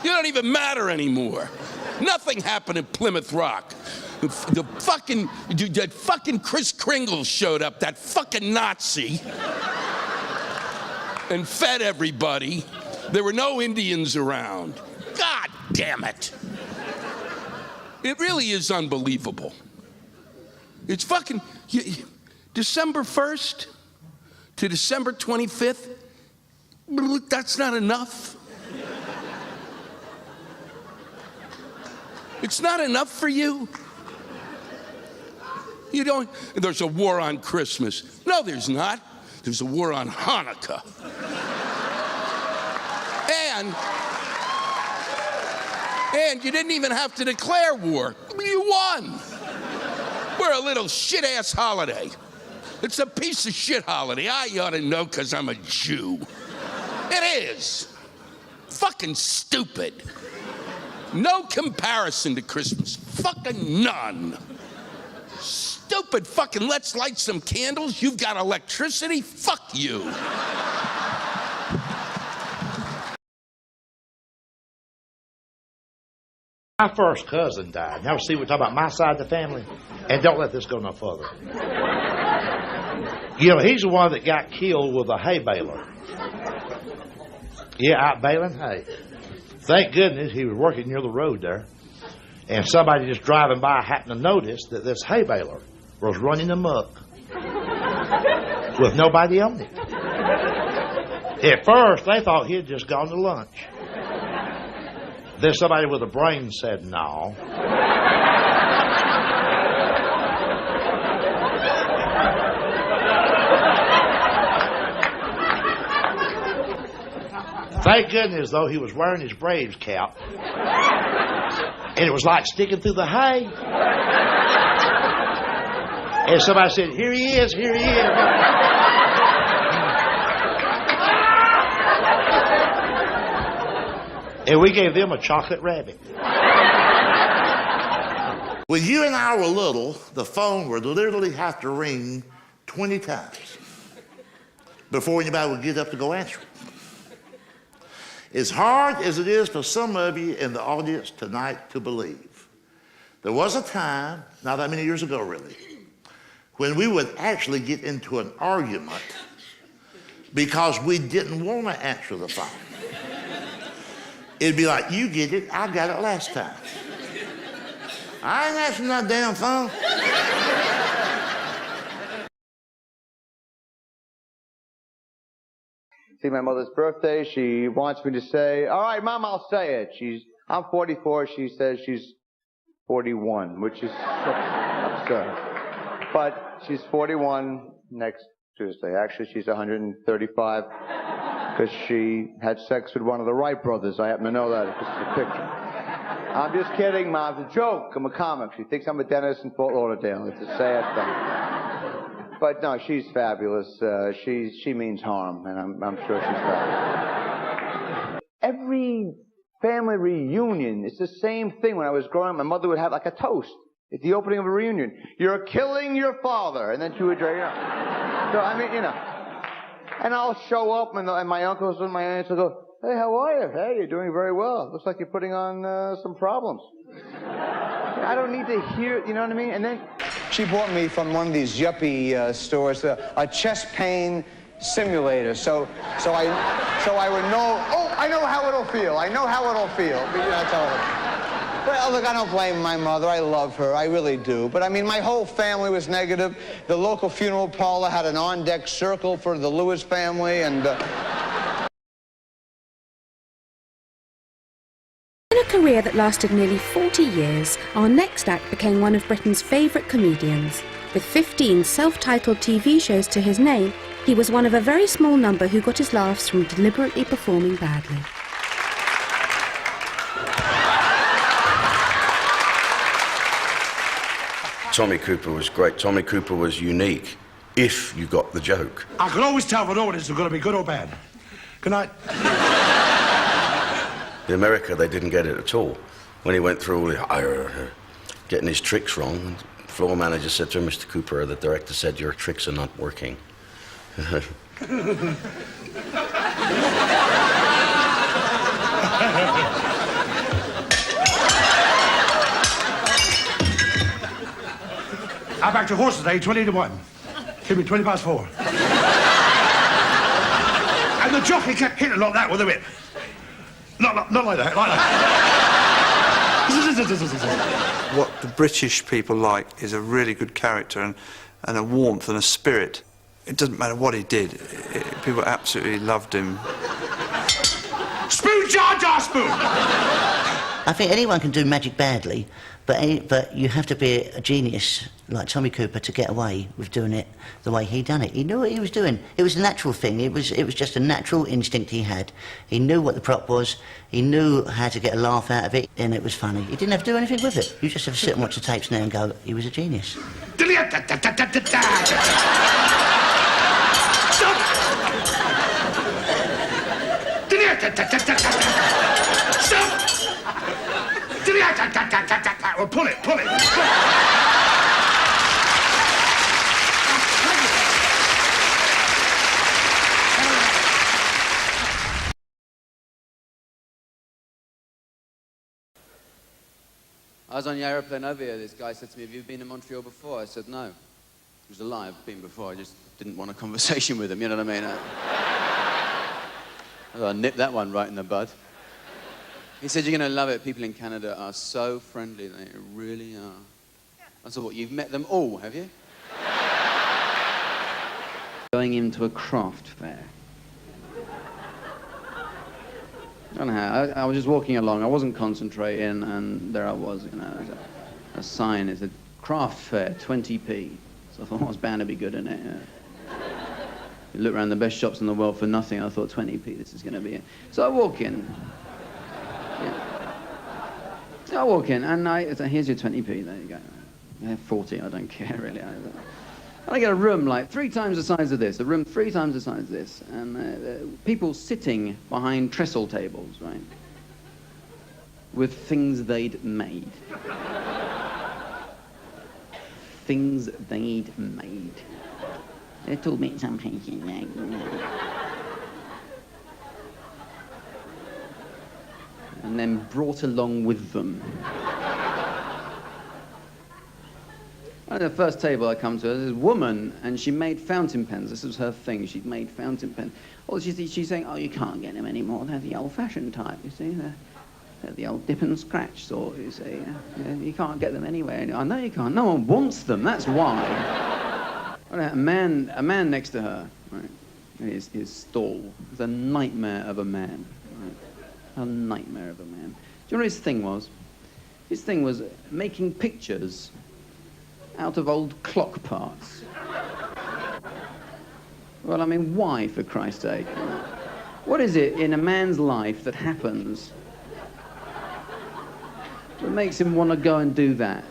You don't even matter anymore. Nothing happened in Plymouth Rock. That fucking Kris Kringle showed up, that fucking Nazi, and fed everybody. There were no Indians around. God damn it. It really is unbelievable. It's fucking, December 1st to December 25th, that's not enough. It's not enough for you. You don't, there's a war on Christmas. No, there's not. There's a war on Hanukkah. And you didn't even have to declare war. You won. We're a little shit-ass holiday. It's a piece of shit holiday. I ought to know because I'm a Jew. It is. Fucking stupid. No comparison to Christmas. Fucking none.
stupid fucking let's light some candles. You've got electricity. Fuck you.
My first cousin died. Now, see, we're talking about my side of the family. And don't let this go no further. You know, he's the one that got killed with a hay baler. Yeah, out baling hay. Thank goodness he was working near the road there. And somebody just driving by happened to notice that this hay baler was running amok with nobody on it. At first, they thought he had just gone to lunch. Then somebody with a brain said no. Thank goodness, though, he was wearing his Braves cap. And it was like sticking through the hay. And somebody said, here he is, here he is. And we gave them a chocolate rabbit.
When you and I were little, the phone would literally have to ring 20 times before anybody would get up to go answer it. As hard as it is for some of you in the audience tonight to believe, there was a time, not that many years ago really, when we would actually get into an argument because we didn't want to answer the phone. It'd be like, you get it, I got it last time. I ain't answering that damn phone.
See my mother's birthday. She wants me to say, all right, Mom, I'll say it. I'm 44. She says she's 41, which is absurd. But she's 41 next Tuesday. Actually, she's 135 because she had sex with one of the Wright brothers. I happen to know that. It's just a picture. I'm just kidding, Mom. It's a joke. I'm a comic. She thinks I'm a dentist in Fort Lauderdale. It's a sad thing. But no, she's fabulous. She means harm, and I'm sure she's fabulous. Every family reunion, it's the same thing. When I was growing up, my mother would have like a toast at the opening of a reunion. You're killing your father, and then she would drag it up. So I mean, you know, and I'll show up, and my uncles and my aunts will go, "Hey, how are you? Hey, you're doing very well. Looks like you're putting on some problems." I don't need to hear, you know what I mean? And then she bought me from one of these yuppie stores a chest pain simulator. So I would know. Oh, I know how it'll feel. I know how it'll feel. That's how it'll feel. Well, look, I don't blame my mother. I love her. I really do. But I mean, my whole family was negative. The local funeral parlor had an on-deck circle for the Lewis family, and.
In a career that lasted nearly 40 years, our next act became one of Britain's favourite comedians. With 15 self-titled TV shows to his name, he was one of a very small number who got his laughs from deliberately performing badly.
Tommy Cooper was great. Tommy Cooper was unique, if you got the joke.
I can always tell if an audience is going to be good or bad. Good night.
In America, they didn't get it at all. When he went through all the getting his tricks wrong, the floor manager said to him, Mr. Cooper, the director said, your tricks are not working.
I backed your horse today, 20-1. Give me 20 past 4. And the jockey kept hitting like that with a whip. Not like that, like that.
What the British people like is a really good character and a warmth and a spirit. It doesn't matter what he did. People absolutely loved him.
Spoon, Jar Jar Spoon!
I think anyone can do magic badly, but you have to be a genius like Tommy Cooper to get away with doing it the way he done it. He knew what he was doing. It was a natural thing. It was just a natural instinct he had. He knew what the prop was. He knew how to get a laugh out of it, and it was funny. He didn't have to do anything with it. You just have to sit and watch the tapes now and go, he was a genius.
Stop! Well, pull it.
I was on the aeroplane over here. This guy said to me, have you been to Montreal before? I said, no. It was a lie. I've been before. I just didn't want a conversation with him, you know what I mean? I nipped that one right in the bud. He said, you're going to love it. People in Canada are so friendly. They really are. I said, what, you've met them all, have you? Going into a craft fair. I don't know how. I was just walking along. I wasn't concentrating, and there I was, you know, a sign. It said, craft fair, 20p. So I thought, oh, it's bound to be good in it. Yeah. You look around the best shops in the world for nothing. I thought, 20p, this is going to be it. So I walk in. Yeah. So I walk in, and I say, here's your 20p. There you go. Yeah, 40, I don't care, really. And I get a room like 3 times the size of this, a room 3 times the size of this, and people sitting behind trestle tables, right, with things they'd made. Things they'd made. They told me something like that. And then brought along with them. At the first table I come to, there's this woman, and she made fountain pens. This was her thing. She'd made fountain pens. Oh, she's saying, oh, you can't get them anymore. They're the old-fashioned type, you see. They're the old dip and scratch sort, you see. You can't get them anywhere. I know you can't. No one wants them. That's why. A man next to her, right, his stall, was a nightmare of a man. Right? A nightmare of a man. Do you know what his thing was? His thing was making pictures out of old clock parts. Well, I mean, why, for Christ's sake? What is it in a man's life that happens that makes him want to go and do that?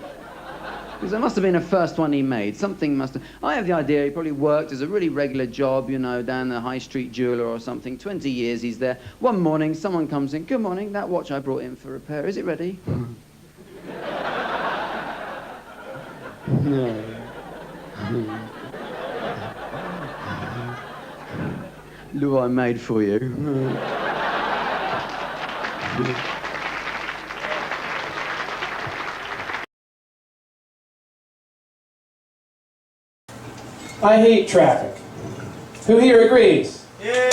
Because there must have been a first one he made. Something must have... I have the idea he probably worked as a really regular job, you know, down the high street jeweller or something. 20 years he's there. One morning, someone comes in, good morning, that watch I brought in for repair, is it ready? No. Look what I made for you.
I hate traffic. Who here agrees? Yeah!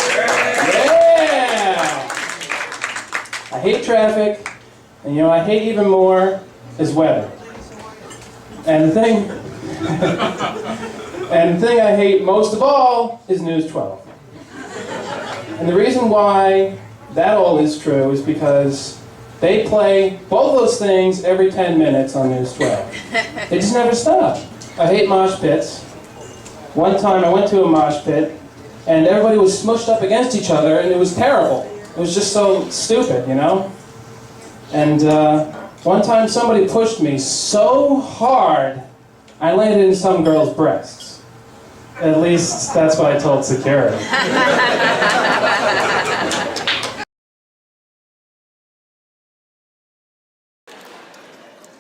I hate traffic, and you know, I hate even more is weather. And the thing I hate most of all is News 12. And the reason why that all is true is because they play both those things every 10 minutes on News 12. They just never stop. I hate mosh pits. One time I went to a mosh pit, and everybody was smushed up against each other, and it was terrible. It was just so stupid, you know? And one time somebody pushed me so hard, I landed in some girl's breasts. At least that's what I told security.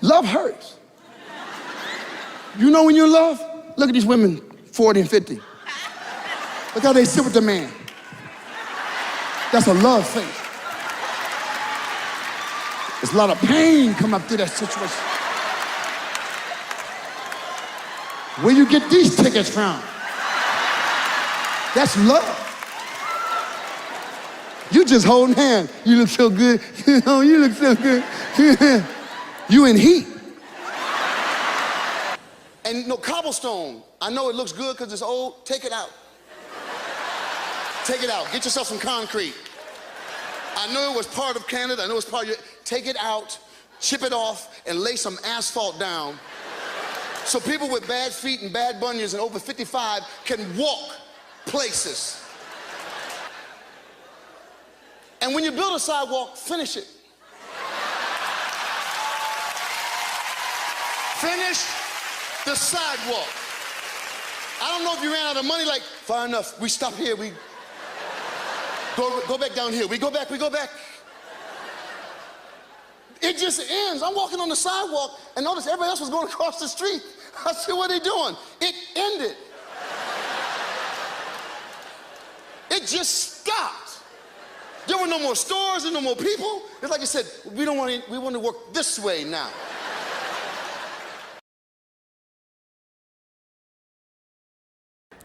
Love hurts. You know when you're in love? Look at these women, 40 and 50. Look how they sit with the man. That's a love thing. There's a lot of pain coming up through that situation. Where you get these tickets from? That's love. You just holding hands. You look so good. You know, you look so good. You in heat. And no, cobblestone. I know it looks good because it's old. Take it out. Take it out. Get yourself some concrete. I know it was part of Canada. I know it's part of your... Take it out, chip it off, and lay some asphalt down so people with bad feet and bad bunions and over 55 can walk places. And when you build a sidewalk, finish it. Finish the sidewalk. I don't know if you ran out of money, like, far enough, we stop here, we go back down here, we go back. It just ends. I'm walking on the sidewalk and notice everybody else was going across the street. I said, what are they doing? It ended. It just stopped. There were no more stores, there were no more people. It's like I said, we want to work this way now.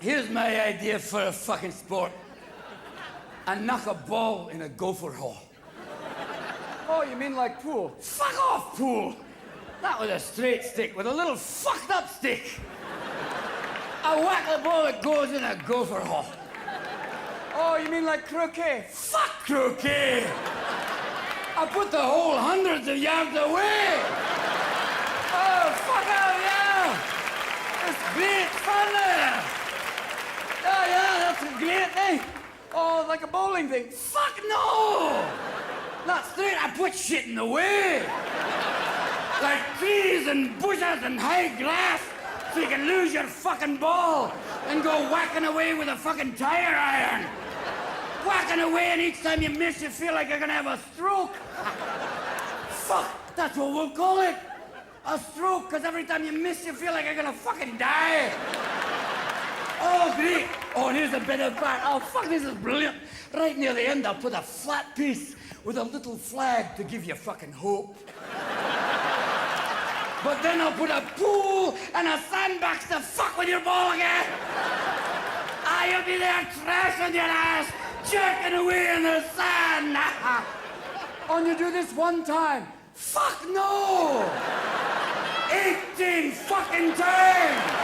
Here's my idea for a fucking sport. I knock a ball in a gopher hole.
Oh, you mean like pool?
Fuck off, pool! Not with a straight stick, with a little fucked up stick. I whack the ball that goes in a gopher hole.
Oh, you mean like croquet?
Fuck croquet! I put the hole hundreds of yards away! Oh, fuck out, yeah! It's great fun there! Oh, yeah, that's a great thing.
Oh, like a bowling thing?
Fuck no! Not straight, I put shit in the way. Like trees and bushes and high grass, so you can lose your fucking ball and go whacking away with a fucking tire iron. Whacking away, and each time you miss, you feel like you're gonna have a stroke. Fuck, that's what we'll call it. A stroke, because every time you miss, you feel like you're gonna fucking die. Oh, great. Oh, and here's a bit of part. Oh, fuck, this is brilliant. Right near the end, I'll put a flat piece with a little flag to give you fucking hope. But then I'll put a pool and a sandbox to fuck with your ball again. Ah, you'll be there trashing your ass, jerking away in the sand.
Oh, and you do this one time?
Fuck no! 18 fucking times!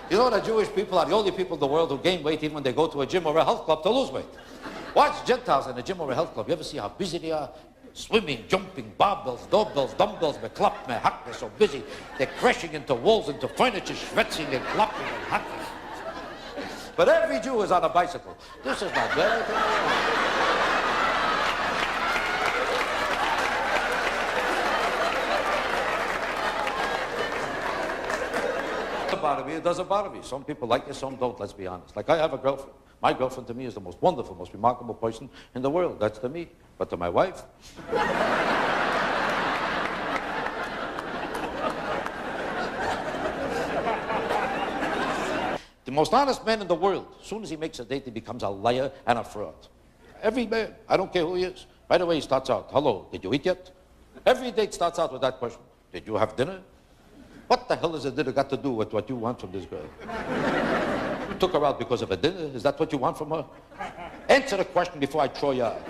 You know that Jewish people are the only people in the world who gain weight even when they go to a gym or a health club to lose weight. Watch Gentiles in a gym or a health club. You ever see how busy they are? Swimming, jumping, barbells, doorbells, dumbbells, meklap, mehak, they're so busy. They're crashing into walls, into furniture, schwitzing and clapping and hacking. But every Jew is on a bicycle. This is not bad. It doesn't bother me. Some people like it, some don't, let's be honest. Like, I have a girlfriend. My girlfriend to me is the most wonderful, most remarkable person in the world. That's to me. But to my wife... The most honest man in the world, as soon as he makes a date, he becomes a liar and a fraud. Every man, I don't care who he is. By the way, he starts out, hello, did you eat yet? Every date starts out with that question. Did you have dinner? What the hell has a dinner got to do with what you want from this girl? You took her out because of a dinner? Is that what you want from her? Answer the question before I throw you out.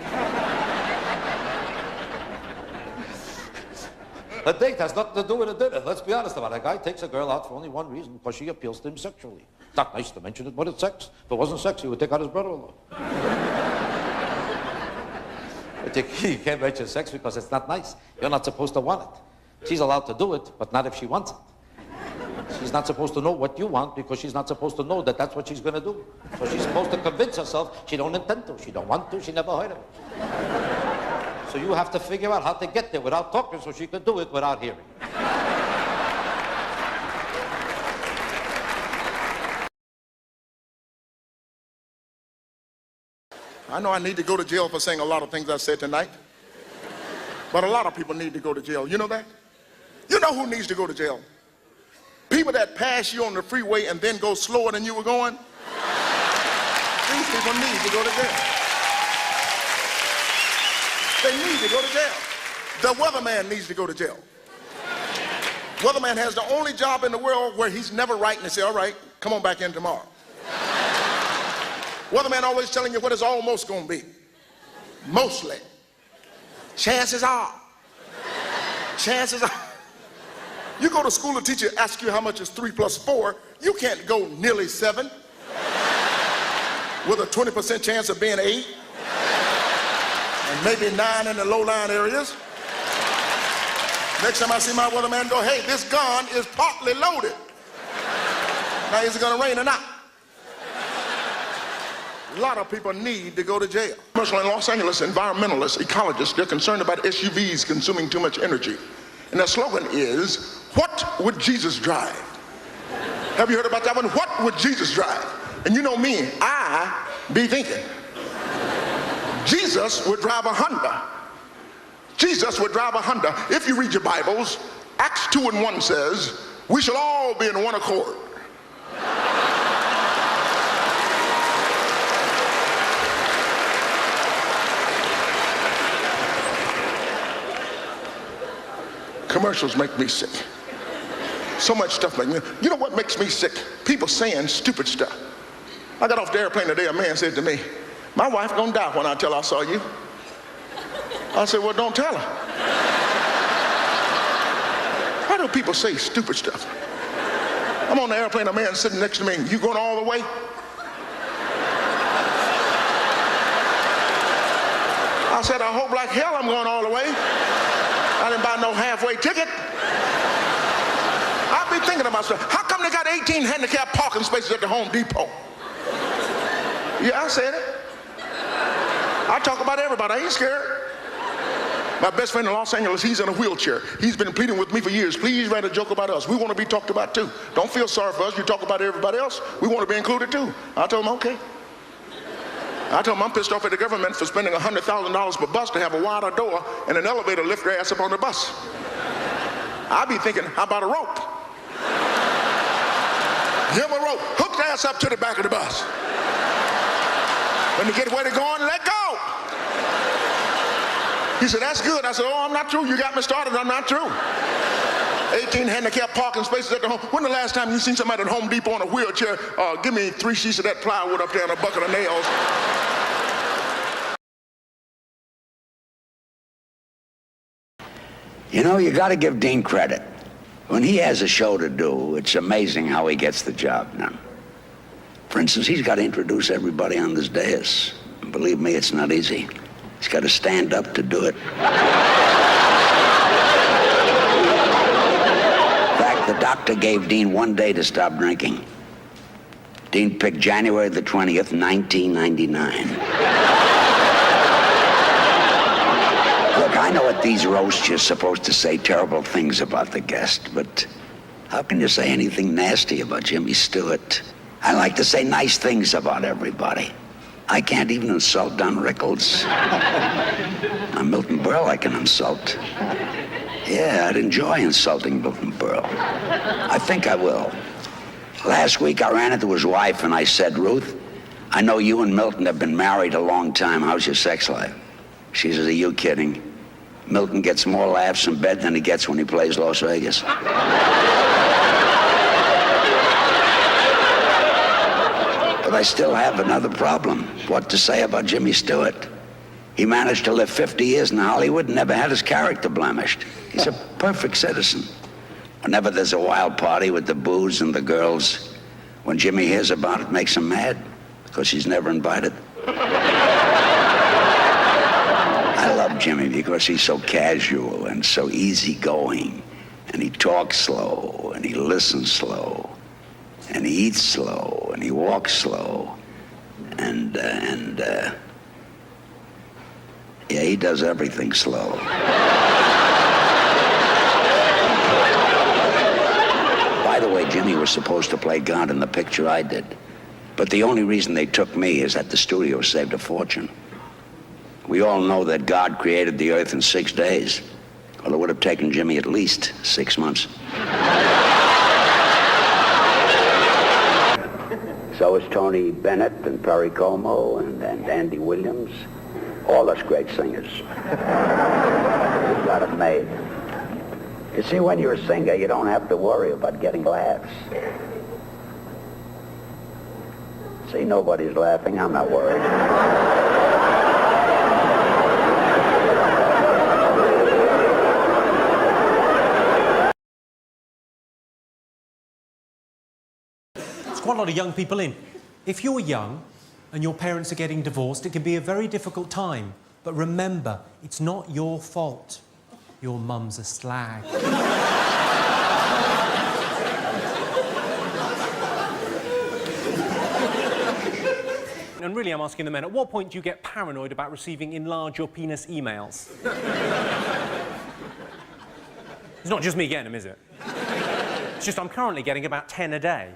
A date has nothing to do with a dinner. Let's be honest about it. A guy takes a girl out for only one reason, because she appeals to him sexually. It's not nice to mention it, but it's sex. If it wasn't sex, he would take out his brother-in-law. But you can't mention sex because it's not nice. You're not supposed to want it. She's allowed to do it, but not if she wants it. She's not supposed to know what you want because she's not supposed to know that that's what she's going to do. So she's supposed to convince herself she don't intend to, she don't want to, she never heard of it. So you have to figure out how to get there without talking so she can do it without hearing.
I know I need to go to jail for saying a lot of things I said tonight, but a lot of people need to go to jail. You know that? You know who needs to go to jail? People that pass you on the freeway and then go slower than you were going. These people need to go to jail. They need to go to jail. The weatherman needs to go to jail. Weatherman has the only job in the world where he's never right and they say, all right, come on back in tomorrow. Weatherman always telling you what it's almost going to be. Mostly. Chances are. Chances are. You go to school, a teacher asks you how much is 3 plus 4. You can't go nearly 7 with a 20% chance of being 8 and maybe 9 in the low-lying areas. Next time I see my weatherman go, hey, this gun is partly loaded. Now, is it going to rain or not? A lot of people need to go to jail. Commercial in Los Angeles, environmentalists, ecologists, they're concerned about SUVs consuming too much energy. And their slogan is, what would Jesus drive? Have you heard about that one? What would Jesus drive? And you know me, I be thinking, Jesus would drive a Honda. Jesus would drive a Honda. If you read your Bibles, Acts 2:1 says, we shall all be in one accord.
Commercials make me sick. So much stuff makes me. You know what makes me sick? People saying stupid stuff. I got off the airplane today, a man said to me, my wife gonna die when I tell her I saw you. I said, well, don't tell her. Why do people say stupid stuff? I'm on the airplane, a man sitting next to me, you going all the way? I said, I hope like hell I'm going all the way. I didn't buy no halfway ticket. I'll be thinking about stuff. How come they got 18 handicapped parking spaces at the Home Depot? Yeah, I said it. I talk about everybody. I ain't scared. My best friend in Los Angeles, he's in a wheelchair. He's been pleading with me for years. Please write a joke about us. We want to be talked about too. Don't feel sorry for us. You talk about everybody else. We want to be included too. I told him, okay. I told him I'm pissed off at the government for spending $100,000 per bus to have a wider door and an elevator lift their ass up on the bus. I be thinking, how about a rope? Give them a rope. Hook their ass up to the back of the bus. When they get where they're going, let go. He said, that's good. I said, oh, I'm not through. You got me started. I'm not through. 18 handicapped parking spaces at the home. When the last time you seen somebody at Home Depot in a wheelchair, give me 3 sheets of that plywood up there and a bucket of nails.
You know, you got to give Dean credit. When he has a show to do, it's amazing how he gets the job done. For instance, he's got to introduce everybody on this dais. And believe me, it's not easy. He's got to stand up to do it. In fact, the doctor gave Dean 1 day to stop drinking. Dean picked January the 20th, 1999. Look, I know at these roasts you're supposed to say terrible things about the guest, but how can you say anything nasty about Jimmy Stewart? I like to say nice things about everybody. I can't even insult Don Rickles. Now, Milton Berle I can insult. Yeah, I'd enjoy insulting Milton Berle. I think I will. Last week I ran into his wife and I said, Ruth, I know you and Milton have been married a long time. How's your sex life? She says, are you kidding? Milton gets more laughs in bed than he gets when he plays Las Vegas. But I still have another problem. What to say about Jimmy Stewart? He managed to live 50 years in Hollywood and never had his character blemished. He's a perfect citizen. Whenever there's a wild party with the booze and the girls, when Jimmy hears about it, it makes him mad because he's never invited. I love Jimmy because he's so casual and so easygoing, and he talks slow and he listens slow. And he eats slow, and he walks slow, and yeah, he does everything slow. By the way, Jimmy was supposed to play God in the picture I did, but the only reason they took me is that the studio saved a fortune. We all know that God created the earth in 6 days. Well, it would have taken Jimmy at least 6 months. So is Tony Bennett and Perry Como and Andy Williams. All us great singers. We've got it made. You see, when you're a singer, you don't have to worry about getting laughs. See, nobody's laughing. I'm not worried.
Quite a lot of young people in. If you're young and your parents are getting divorced, it can be a very difficult time. But remember, it's not your fault. Your mum's a slag. And really, I'm asking the men, at what point do you get paranoid about receiving enlarge your penis emails? It's not just me getting them, is it? It's just I'm currently getting about 10 a day.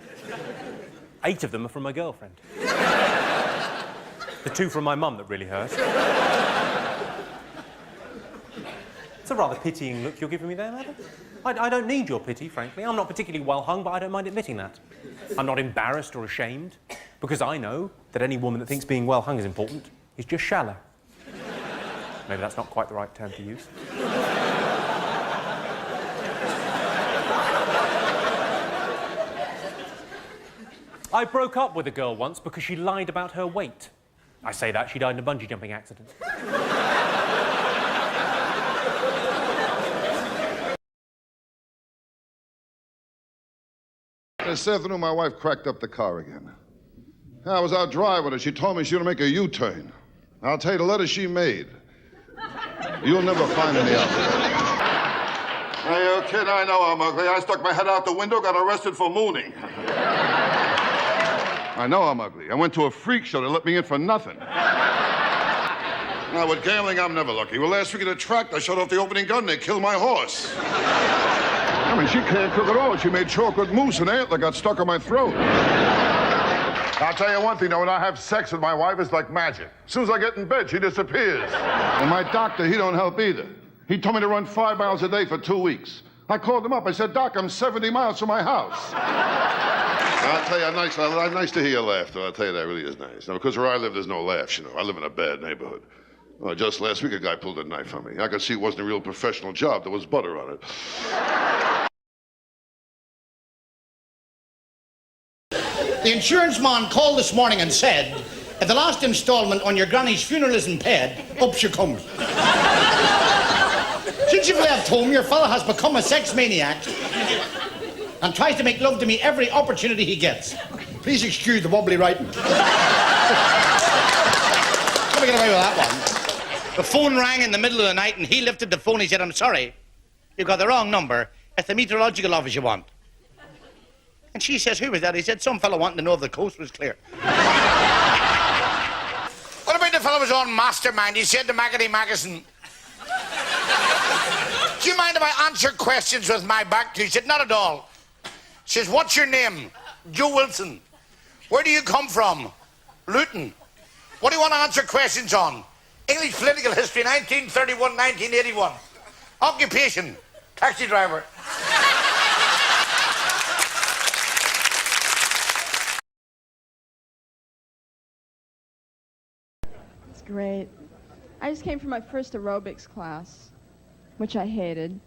8 of them are from my girlfriend. The 2 from my mum that really hurt. It's a rather pitying look you're giving me there, madam. I don't need your pity, frankly. I'm not particularly well hung, but I don't mind admitting that. I'm not embarrassed or ashamed, because I know that any woman that thinks being well hung is important is just shallow. Maybe that's not quite the right term to use. I broke up with a girl once because she lied about her weight. I say that, she died in a bungee jumping accident.
This afternoon, my wife cracked up the car again. I was out driving her. She told me she was going to make a U-turn. I'll tell you, the letter she made, you'll never find any out there. Hey, you kid, I know I'm ugly. I stuck my head out the window, got arrested for mooning. I know I'm ugly. I went to a freak show. They let me in for nothing. Now, with gambling, I'm never lucky. Well, last week at the track, I shut off the opening gun and they killed my horse. I mean, she can't cook at all. She made chocolate mousse and antler got stuck in my throat. I'll tell you one thing, though, when I have sex with my wife, it's like magic. As soon as I get in bed, she disappears. And my doctor, he don't help either. He told me to run 5 miles a day for 2 weeks. I called him up. I said, Doc, I'm 70 miles from my house. I'll tell you, nice to hear you laugh, though. I'll tell you, that really is nice. Now, because where I live, there's no laughs, you know. I live in a bad neighborhood. Well, just last week, a guy pulled a knife on me. I could see it wasn't a real professional job. There was butter on it.
The insurance man called this morning and said, if the last installment on your granny's funeral isn't paid, up she comes. Since you've left home, your fella has become a sex maniac and tries to make love to me every opportunity he gets. Please excuse the wobbly writing. Let me get away with that one. The phone rang in the middle of the night and he lifted the phone. He said, I'm sorry, you've got the wrong number. It's the meteorological office you want. And she says, who was that? He said, some fellow wanting to know if the coast was clear. What about the fellow who was on Mastermind? He said to Maggotty Magazine, do you mind if I answer questions with my back to you? He said, not at all. He says, what's your name? Joe Wilson. Where do you come from? Luton. What do you want to answer questions on? English political history, 1931, 1981. Occupation, taxi driver.
It's great. I just came from my first aerobics class, which I hated,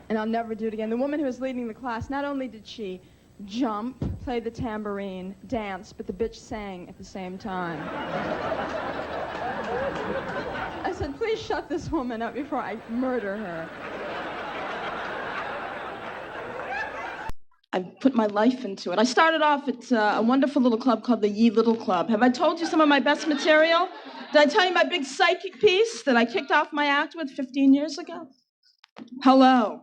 and I'll never do it again. The woman who was leading the class, not only did she jump, play the tambourine, dance, but the bitch sang at the same time. I said, please shut this woman up before I murder her. I put my life into it. I started off at a wonderful little club called the Ye Little Club. Have I told you some of my best material? Did I tell you my big psychic piece that I kicked off my act with 15 years ago? Hello,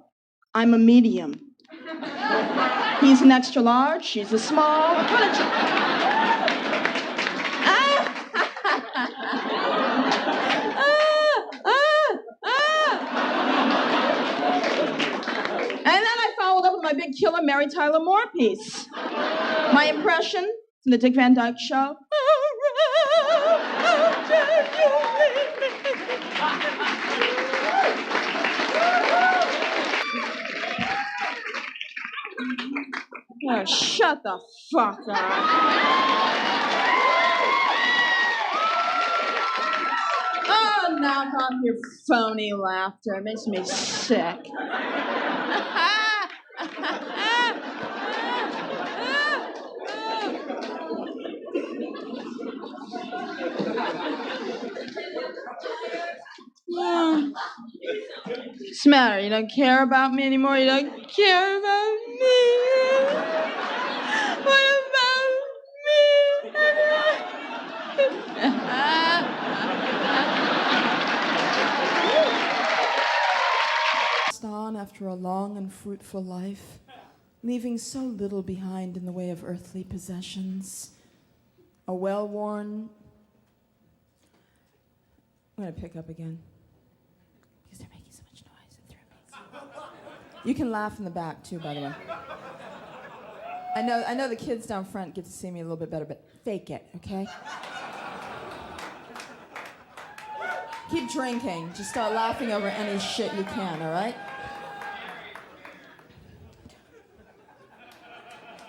I'm a medium. He's an extra large, she's a small. And then I followed up with my big killer Mary Tyler Moore piece. My impression from the Dick Van Dyke Show. Oh, shut the fuck up. Oh, knock off your phony laughter. It makes me sick. What's the matter? You don't care about me anymore? You don't care about me? What about me? On after a long and fruitful life, leaving so little behind in the way of earthly possessions. A well-worn... I'm going to pick up again. Because they're making so much noise. It threw me. You can laugh in the back, too, by the way. I know the kids down front get to see me a little bit better, but fake it, okay? Keep drinking. Just start laughing over any shit you can, all right?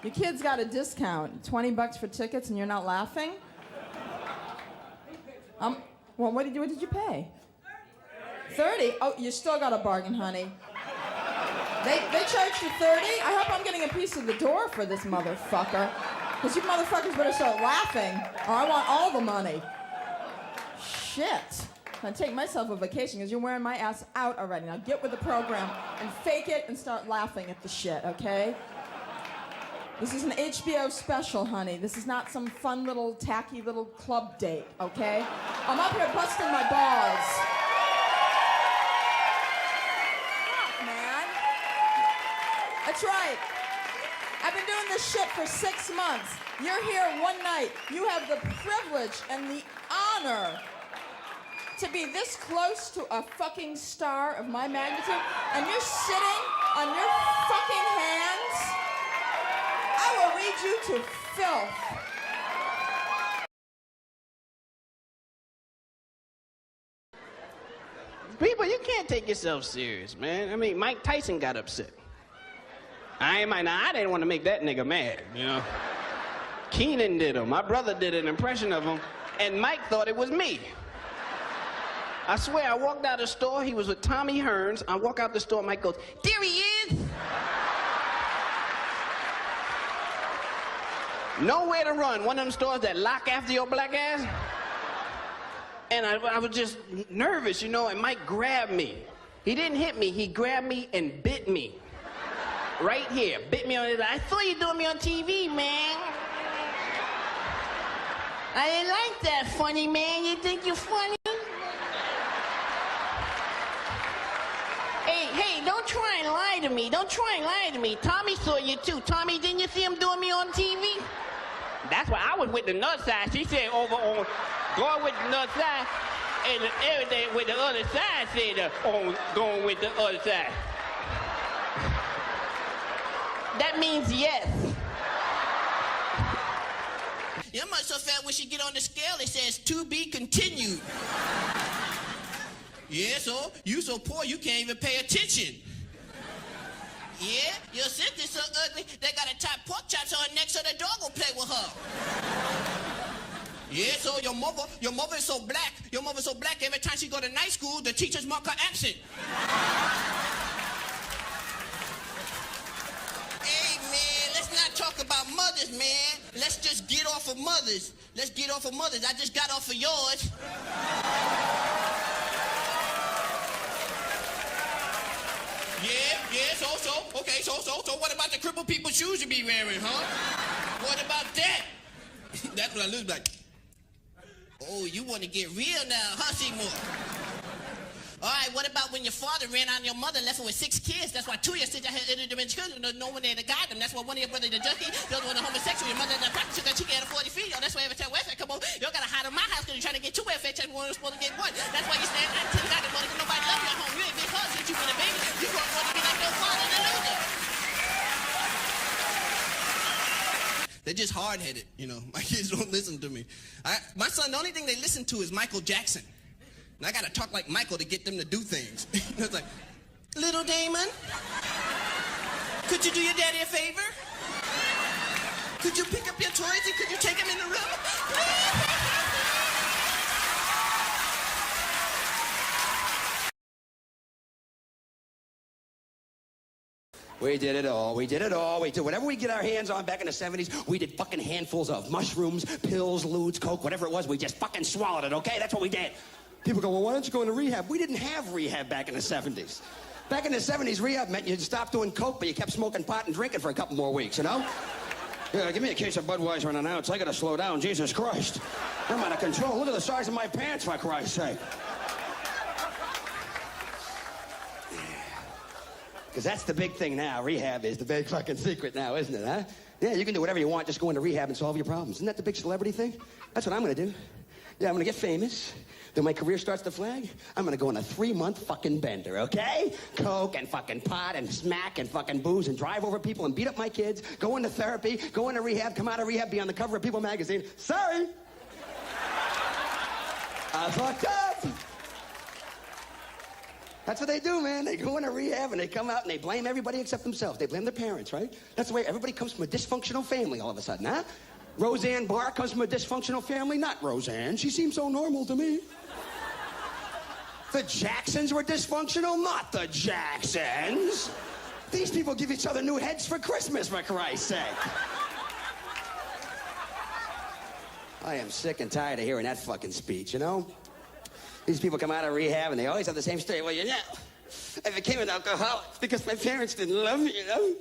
Your kids got a discount, $20 for tickets, and you're not laughing? Well, what did you pay? 30? Oh, you still got a bargain, honey. They charged you 30? I hope I'm getting a piece of the door for this motherfucker. Because you motherfuckers better start laughing, or I want all the money. Shit. I'm gonna take myself a vacation because you're wearing my ass out already. Now get with the program and fake it and start laughing at the shit, okay? This is an HBO special, honey. This is not some fun little, tacky little club date, okay? I'm up here busting my balls. Fuck, man. That's right. I've been doing this shit for 6 months. You're here one night. You have the privilege and the honor to be this close to a fucking star of my magnitude, and you're sitting on your fucking hands. I will read you to filth.
People, you can't take yourself serious, man. I mean, Mike Tyson got upset. I didn't want to make that nigga mad, you know. Keenan did him. My brother did an impression of him, and Mike thought it was me. I swear, I walked out of the store, he was with Tommy Hearns. I walk out the store, Mike goes, "There he is!" Nowhere to run. One of them stores that lock after your black ass. And I was just nervous, you know, and Mike grabbed me. He didn't hit me, he grabbed me and bit me. Right here, bit me on his eye. I saw you doing me on TV, man. I didn't like that, funny man. You think you're funny? Hey, don't try and lie to me. Don't try and lie to me. Tommy saw you too. Tommy, didn't you see him doing me on TV? That's why I was with the nut side. She said over on, going with the nut side, and everything with the other side said going with the other side. That means yes. Your mother so fat when she get on the scale, it says to be continued. Yeah, so you so poor you can't even pay attention. Yeah, your sister's so ugly they gotta tie pork chops on her neck so the dog will play with her. Yeah, so your mother is so black. Your mother's so black every time she go to night school, the teachers mark her absent. Hey man, let's not talk about mothers, man. Let's just get off of mothers. Let's get off of mothers. I just got off of yours. Yeah, so what about the crippled people shoes you be wearing, huh? What about that? That's what I look like. Oh, you want to get real now, huh, Seymour? All right, what about when your father ran out on your mother and left her with 6 kids? That's why 2 of your sisters had interdimensional children. There's no one there to guide them. That's why one of your brothers is a junkie, the other one a homosexual. Your mother in the practice because she can't afford to feed you. That's why every time welfare come on, you gotta hide in my house because you're trying to get 2 welfare checks, one supposed to get 1. That's why you stand 19 out and nobody love you at home. You ain't been hard since you been a baby. You want to be like your father and loser. They're just hard-headed, you know. My kids don't listen to me. My son, the only thing they listen to is Michael Jackson. And I gotta talk like Michael to get them to do things. It's like, little Damon, could you do your daddy a favor? Could you pick up your toys and could you take them in the room?
We did it all. We did it all. We did whatever we get our hands on back in the 70s. We did fucking handfuls of mushrooms, pills, ludes, coke, whatever it was. We just fucking swallowed it, okay? That's what we did. People go, well, why don't you go into rehab? We didn't have rehab back in the 70s. Back in the 70s, rehab meant you'd stop doing coke, but you kept smoking pot and drinking for a couple more weeks, you know? Yeah, give me a case of Budweiser and an ounce. I gotta slow down, Jesus Christ. I'm out of control. Look at the size of my pants, for Christ's sake. Because that's the big thing now. Rehab is the big fucking secret now, isn't it, huh? Yeah, you can do whatever you want, just go into rehab and solve your problems. Isn't that the big celebrity thing? That's what I'm gonna do. Yeah, I'm gonna get famous. Then my career starts to flag. I'm gonna go on a 3-month fucking bender, okay? Coke and fucking pot and smack and fucking booze and drive over people and beat up my kids, go into therapy, go into rehab, come out of rehab, be on the cover of People magazine. Sorry! I fucked up! That's what they do, man. They go into rehab and they come out and they blame everybody except themselves. They blame their parents, right? That's the way everybody comes from a dysfunctional family all of a sudden, huh? Roseanne Barr comes from a dysfunctional family. Not Roseanne. She seems so normal to me. The Jacksons were dysfunctional. Not the Jacksons. These people give each other new heads for Christmas, for Christ's sake. I am sick and tired of hearing that fucking speech, you know? These people come out of rehab and they always have the same story. Well, you know, I became an alcoholic because my parents didn't love me, you know?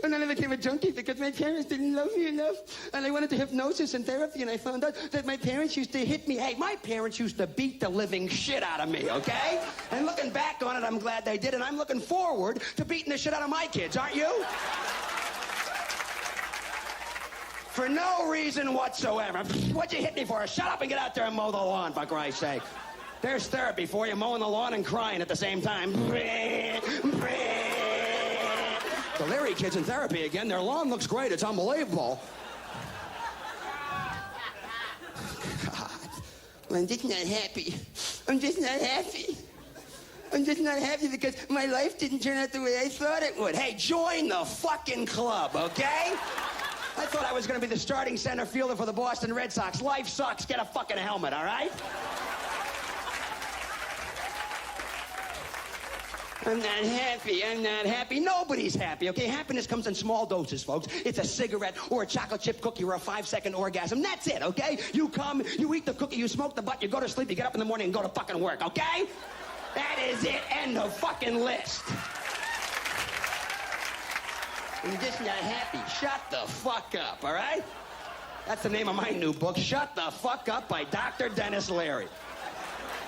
And then I became a junkie because my parents didn't love me enough. And I went into hypnosis and therapy and I found out that my parents used to hit me. Hey, my parents used to beat the living shit out of me, okay? And looking back on it, I'm glad they did. And I'm looking forward to beating the shit out of my kids, aren't you? For no reason whatsoever. What'd you hit me for? Shut up and get out there and mow the lawn, for Christ's sake. There's therapy for you, mowing the lawn and crying at the same time. The Larry kids in therapy again. Their lawn looks great. It's unbelievable. God. I'm just not happy. I'm just not happy. I'm just not happy because my life didn't turn out the way I thought it would. Hey, join the fucking club, okay? I thought I was going to be the starting center fielder for the Boston Red Sox. Life sucks. Get a fucking helmet, all right? I'm not happy. I'm not happy. Nobody's happy, okay? Happiness comes in small doses, folks. It's a cigarette or a chocolate chip cookie or a 5-second orgasm. That's it, okay? You come, you eat the cookie, you smoke the butt, you go to sleep, you get up in the morning and go to fucking work, okay? That is it. End of fucking list. I'm just not happy. Shut the fuck up, all right? That's the name of my new book, Shut the Fuck Up by Dr. Dennis Leary.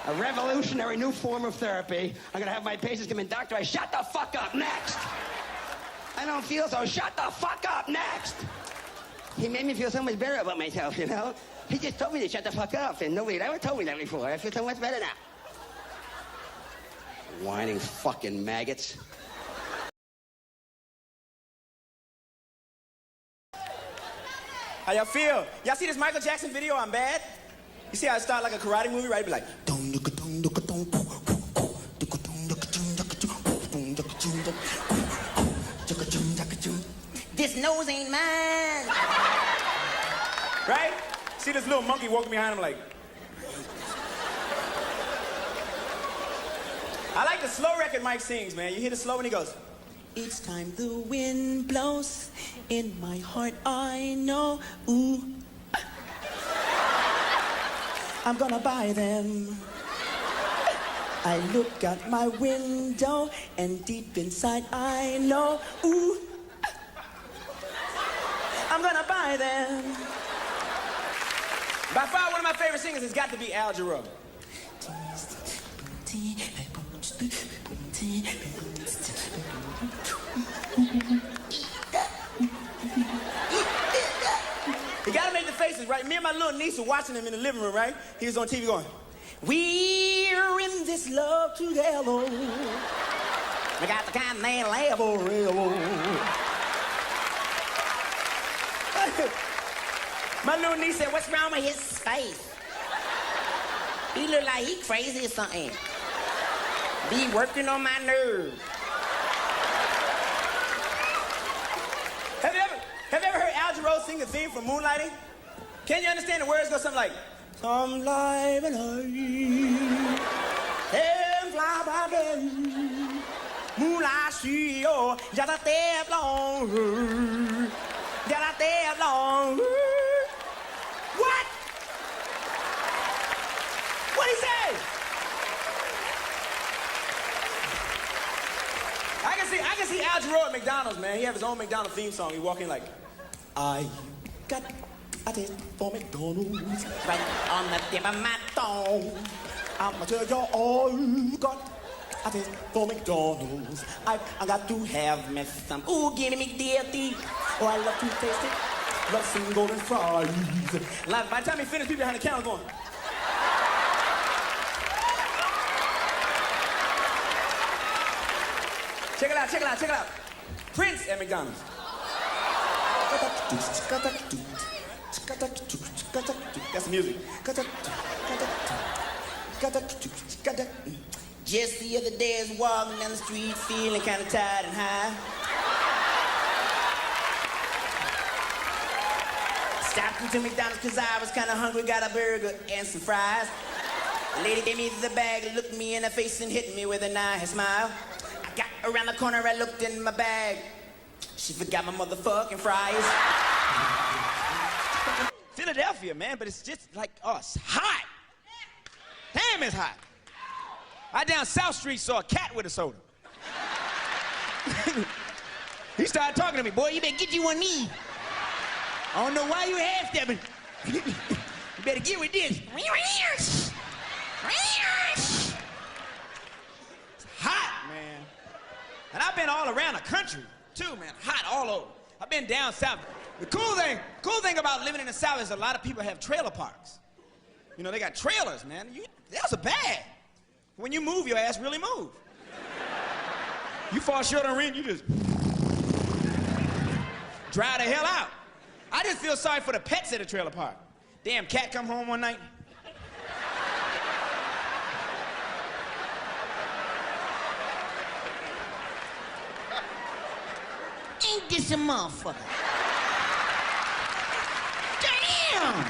A revolutionary new form of therapy. I'm gonna have my patients come in, doctor, I shut the fuck up, next. I don't feel so, shut the fuck up, next. He made me feel so much better about myself, you know? He just told me to shut the fuck up, and nobody had ever told me that before. I feel so much better now. Whining fucking maggots.
How y'all feel? Y'all see this Michael Jackson video, I'm Bad? You see how it started like a karate movie, right? It'd be like... This nose ain't mine. Right? See this little monkey walking behind him like... I like the slow record Mike sings, man. You hear the slow and he goes... Each time the wind blows, in my heart I know, ooh, I'm gonna buy them. I look out my window, and deep inside I know, ooh, I'm gonna buy them. By far, one of my favorite singers has got to be Al Jarreau. You gotta make the faces, right? Me and my little niece were watching him in the living room, right? He was on TV going, we're in this love together. We got the kind of man level. My little niece said, what's wrong with his face? He look like he crazy or something. Be working on my nerves. Have you ever heard Al Jarreau sing the theme from Moonlighting? Can you understand the words go something like, some live and I and fly by day, moonlight see you, just a step long, just a step long. What? What'd he say? I can see Al Jarreau at McDonald's, man. He have his own McDonald's theme song. He walk in like, I got a taste for McDonald's right on the tip of my tongue. I'ma tell you all you got a taste for McDonald's. I got to have me some. Ooh, give me DLT. Oh, I love to taste it. Love some golden fries. Like, by the time he finished, people behind the counter going. Check it out, check it out, check it out. Prince at McDonald's. That's the music. Just the other day I was walking down the street feeling kind of tired and high. Stopped into McDonald's because I was kind of hungry, got a burger and some fries. The lady gave me the bag, looked me in the face and hit me with a nice smile. I got around the corner, I looked in my bag. She forgot my motherfucking fries. Finish Philadelphia, man, but it's just like, oh, it's hot. Damn, it's hot. I down South Street saw a cat with a soda. He started talking to me, boy, you better get you one of these. I don't know why you half-stepping. You better get with this. It's hot, man. And I've been all around the country, too, man. Hot all over. I've been down south. The cool thing about living in the South is a lot of people have trailer parks. You know, they got trailers, man. Those are bad. When you move, your ass really move. You fall short on rent, you just dry the hell out. I just feel sorry for the pets at the trailer park. Damn cat come home one night. Ain't this a motherfucker? Damn!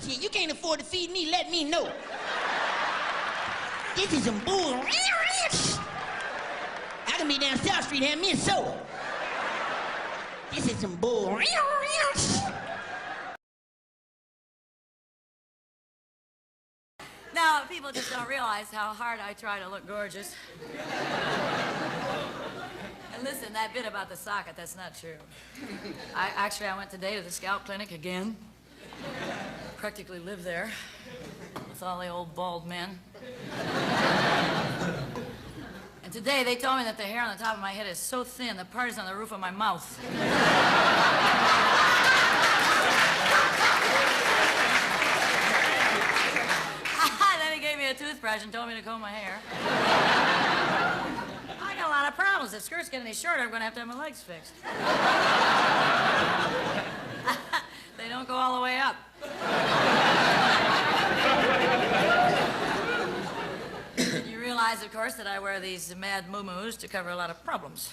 Shit, you can't afford to feed me, let me know. This is some bull. I can be down South Street and have me a soda. This is some bull.
Now, people just don't realize how hard I try to look gorgeous. And listen, that bit about the socket, that's not true. I went today to the scalp clinic again. Practically live there with all the old bald men. And today they told me that the hair on the top of my head is so thin, the part is on the roof of my mouth. Then he gave me a toothbrush and told me to comb my hair. I got a lot of problems. If skirts get any shorter, I'm going to have my legs fixed. They don't go all the way up. You realize, of course, that I wear these mad moo-moos to cover a lot of problems.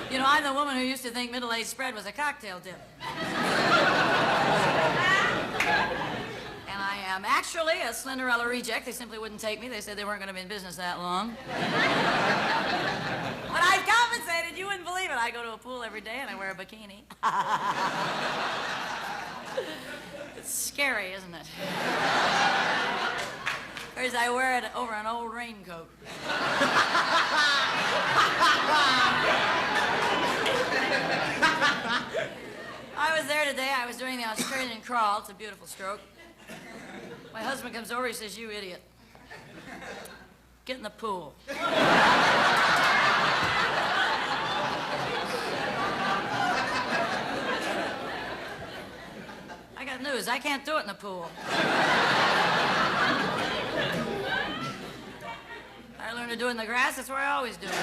You know, I'm the woman who used to think middle-aged spread was a cocktail dip. And I am actually a Slenderella reject. They simply wouldn't take me. They said they weren't going to be in business that long. But I've compensated. You wouldn't believe it. I go to a pool every day and I wear a bikini. It's scary, isn't it? Whereas I wear it over an old raincoat. I was there today. I was doing the Australian crawl. It's a beautiful stroke. My husband comes over. He says, "You idiot. Get in the pool." I got news. I can't do it in the pool. I learned to do it in the grass. That's where I always do it.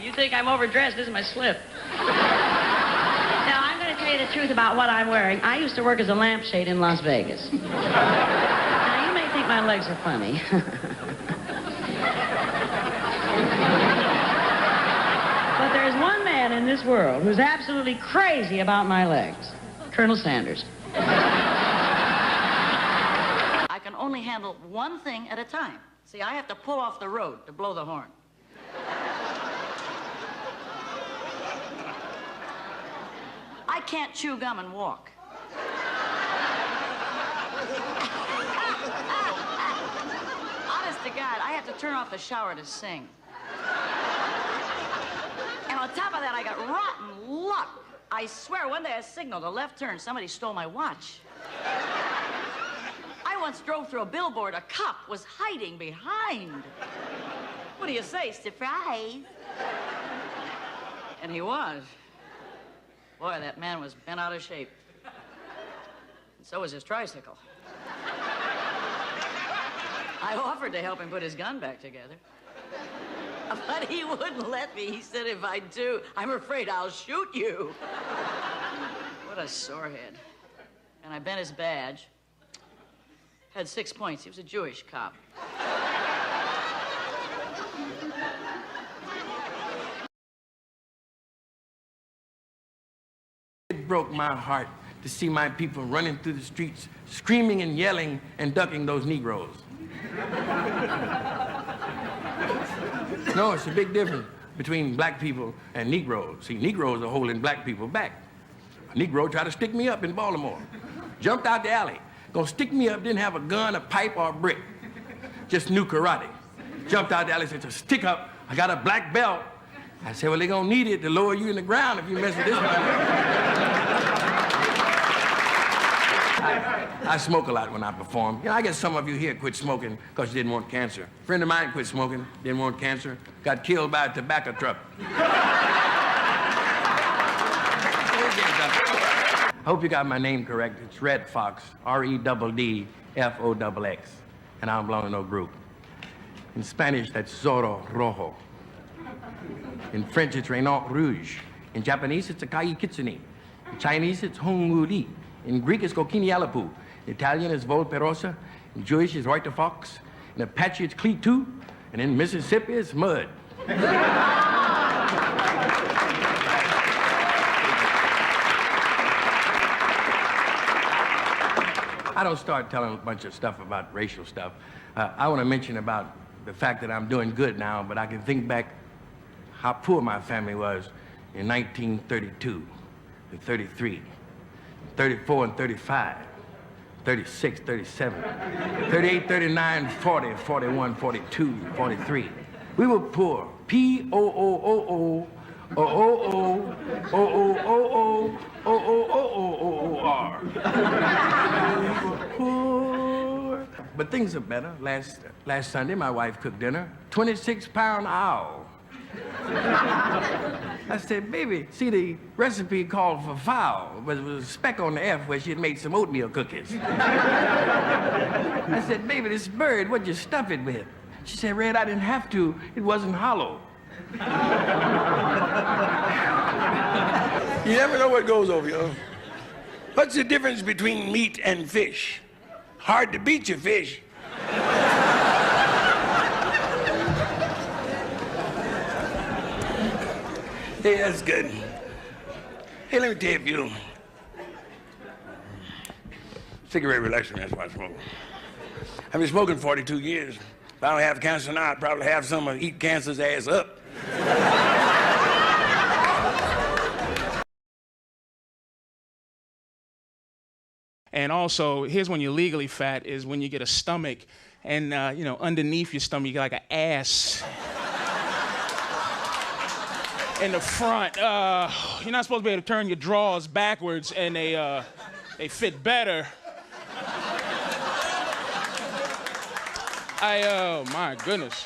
You think I'm overdressed? This is my slip. Now, I'm going to tell you the truth about what I'm wearing. I used to work as a lampshade in Las Vegas. Now, you may think my legs are funny. But there's one man in this world who's absolutely crazy about my legs. Colonel Sanders.
I can only handle one thing at a time. See, I have to pull off the road to blow the horn. I can't chew gum and walk. Honest to God, I have to turn off the shower to sing. And on top of that, I got rotten luck. I swear, one day I signaled a left turn. Somebody stole my watch. I once drove through a billboard. A cop was hiding behind. What do you say? Surprise. And he was. Boy, that man was bent out of shape. And so was his tricycle. I offered to help him put his gun back together. But he wouldn't let me. He said, if I do, I'm afraid I'll shoot you. What a sorehead. And I bent his badge. Had 6 points. He was a Jewish cop.
It broke my heart to see my people running through the streets, screaming and yelling and ducking those Negroes. No, it's a big difference between black people and Negroes. See, Negroes are holding black people back. A Negro tried to stick me up in Baltimore. Jumped out the alley. Gonna stick me up, didn't have a gun, a pipe, or a brick. Just knew karate. Jumped out the alley, said, stick up, I got a black belt. I said, well, they're gonna need it to lower you in the ground if you mess with this one. I smoke a lot when I perform. You know, I guess some of you here quit smoking because you didn't want cancer. A friend of mine quit smoking, didn't want cancer, got killed by a tobacco truck. I hope you got my name correct. It's Red Fox, R-E-D-D-F-O-X, and I don't belong to no group. In Spanish, that's Zorro Rojo. In French, it's Renault Rouge. In Japanese, it's Akai Kitsune. In Chinese, it's Honguri. In Greek, it's Kokini Alapu. In Italian, it's Volperosa. In Jewish, it's Reuter Fox. In Apache, it's Cletu. And in Mississippi, it's Mud. I don't start telling a bunch of stuff about racial stuff. I want to mention about the fact that I'm doing good now, but I can think back how poor my family was in 1932, to 33, 34 and 35, 36, 37, 38, 39, 40, 41, 42, 43. We were poor. P-O-O-O-O, O-O-O, O-O-O-O, O-O-O-O-O-O-R. We were poor. But things are better. Last Sunday, my wife cooked dinner, 26-pound owl. I said, baby, see, the recipe called for fowl, but it was a speck on the F where she had made some oatmeal cookies. I said, baby, this bird, what'd you stuff it with? She said, Red, I didn't have to. It wasn't hollow.
You never know what goes over you. What's the difference between meat and fish? Hard to beat your fish. Hey, that's good. Hey, let me tell you, cigarette relaxes me, that's why I smoke. I've been smoking 42 years. If I don't have cancer now, I'd probably have some of eat cancer's ass up.
And also, here's when you're legally fat, is when you get a stomach and, you know, underneath your stomach, you get like an ass in the front. You're not supposed to be able to turn your drawers backwards and they fit better. Oh, my goodness.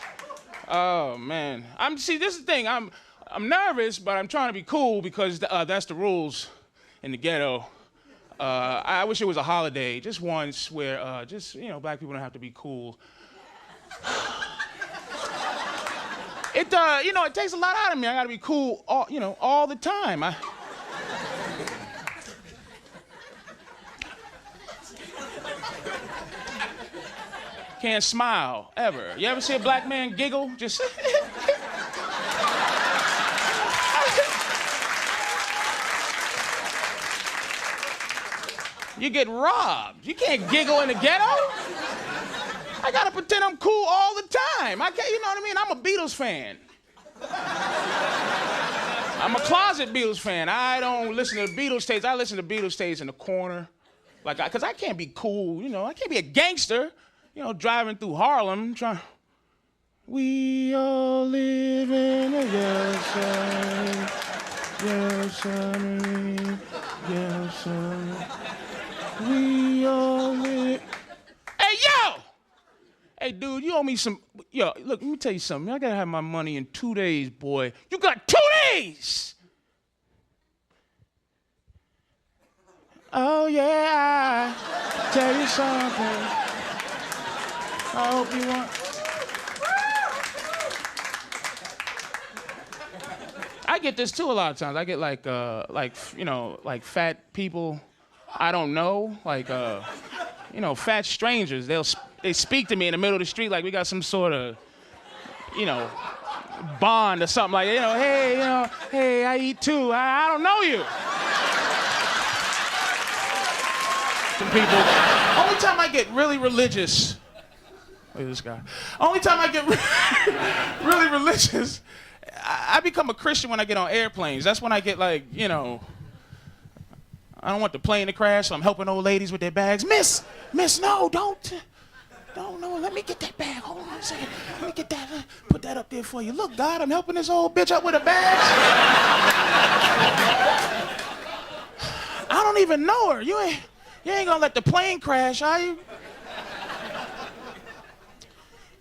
Oh, man. See, this is the thing. I'm nervous, but I'm trying to be cool because that's the rules in the ghetto. I wish it was a holiday, just once, where just, you know, black people don't have to be cool. You know, it takes a lot out of me. I gotta be cool, all the time. Can't smile, ever. You ever see a black man giggle? Just... You get robbed. You can't giggle in the ghetto. I gotta pretend I'm cool all the time. I can't, you know what I mean? I'm a Beatles fan. I'm a closet Beatles fan. I don't listen to the Beatles tapes. I listen to Beatles tapes in the corner. Because I can't be cool, you know. I can't be a gangster, you know, driving through Harlem trying. We all live in a Yosemite, Yosemite. We all live. Hey, yo! Hey, dude, you owe me some. Yo, look, let me tell you something. I gotta have my money in 2 days, boy. You got 2 days! Oh, yeah, I tell you something. I hope you want. I get this too a lot of times. I get like fat people I don't know, fat strangers. They speak to me in the middle of the street like we got some sort of, bond or something like, hey, I eat too. I don't know you. some people. Only time I get really religious. Look at this guy. Only time I get really religious, I become a Christian when I get on airplanes. That's when I get like, you know, I don't want the plane to crash, so I'm helping old ladies with their bags. Miss, no, don't, no, let me get that bag. Hold on a second. Let me get that, put that up there for you. Look, God, I'm helping this old bitch up with a bag. I don't even know her. You ain't gonna let the plane crash, are you?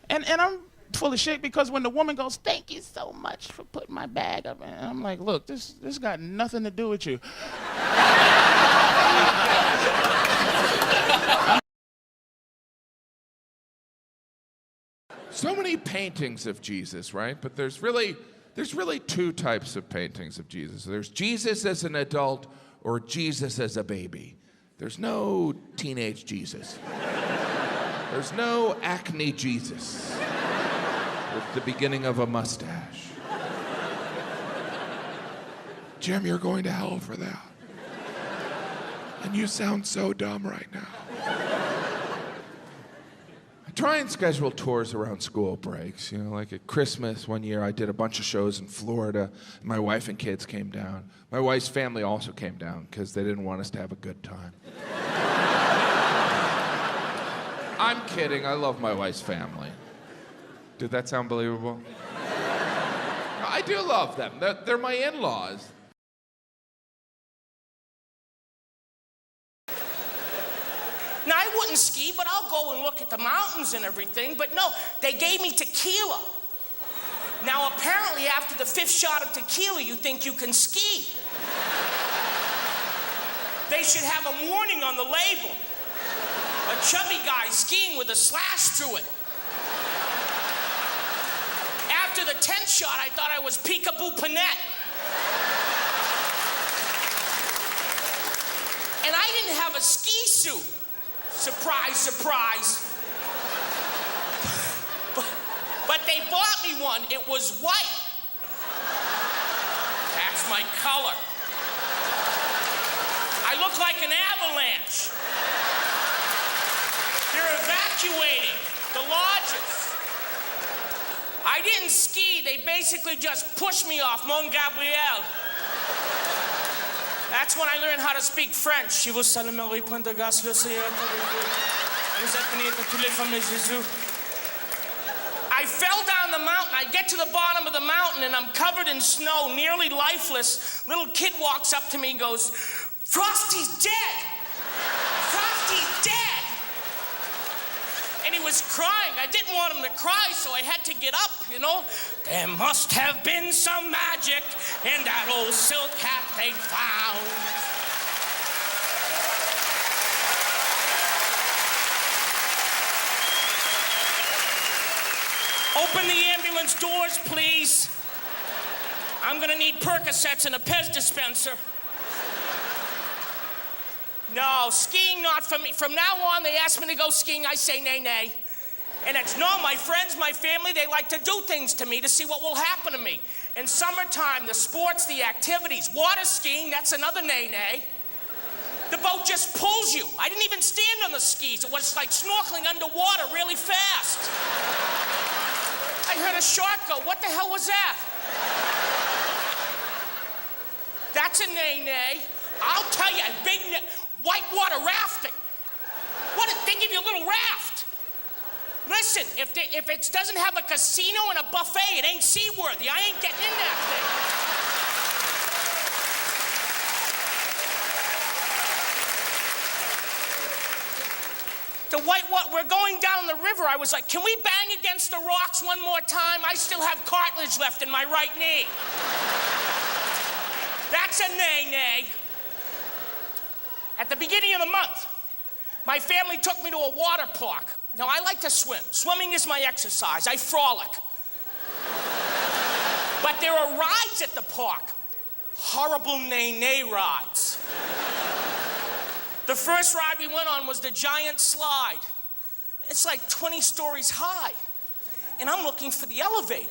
And I'm full of shit because when the woman goes, thank you so much for putting my bag up, and I'm like, look, this got nothing to do with you.
So many paintings of Jesus, right? But there's really two types of paintings of Jesus. There's Jesus as an adult or Jesus as a baby. There's no teenage Jesus. There's no acne Jesus with the beginning of a mustache. Jim, you're going to hell for that. And you sound so dumb right now. I try and schedule tours around school breaks. You know, like at Christmas one year, I did a bunch of shows in Florida. My wife and kids came down. My wife's family also came down because they didn't want us to have a good time. I'm kidding. I love my wife's family. Did that sound believable? I do love them. They're my in-laws.
Now, I wouldn't ski, but I'll go and look at the mountains and everything. But no, they gave me tequila. Now, apparently, after the 5th shot of tequila, you think you can ski. They should have a warning on the label. A chubby guy skiing with a slash through it. After the 10th shot, I thought I was Peekaboo Panette. And I didn't have a ski suit. Surprise, surprise. But they bought me one. It was white. That's my color. I look like an avalanche. They're evacuating the lodges. I didn't ski. They basically just pushed me off Mont Gabriel. That's when I learned how to speak French. Si vous allez me répondre grâce le Seigneur, vous êtes bénis de tous les femmes de Jésus. I fell down the mountain. I get to the bottom of the mountain and I'm covered in snow, nearly lifeless. Little kid walks up to me and goes, Frosty's dead! Frosty's dead! And he was crying. I didn't want him to cry, so I had to get up, you know. There must have been some magic in that old silk hat they found. Open the ambulance doors, please. I'm gonna need Percocets and a Pez dispenser. No, skiing not for me. From now on, they ask me to go skiing, I say nay, nay. And it's no, my friends, my family, they like to do things to me to see what will happen to me. In summertime, the sports, the activities, water skiing, that's another nay, nay. The boat just pulls you. I didn't even stand on the skis. It was like snorkeling underwater really fast. I heard a shark go, what the hell was that? That's a nay, nay. I'll tell you, a big whitewater rafting. They give you a little raft. Listen, if it doesn't have a casino and a buffet, it ain't seaworthy. I ain't getting in that thing. We're going down the river. I was like, can we bang against the rocks one more time? I still have cartilage left in my right knee. That's a nay, nay. At the beginning of the month, my family took me to a water park. Now, I like to swim. Swimming is my exercise. I frolic. But there are rides at the park. Horrible nay-nay rides. The first ride we went on was the giant slide. It's like 20 stories high. And I'm looking for the elevator.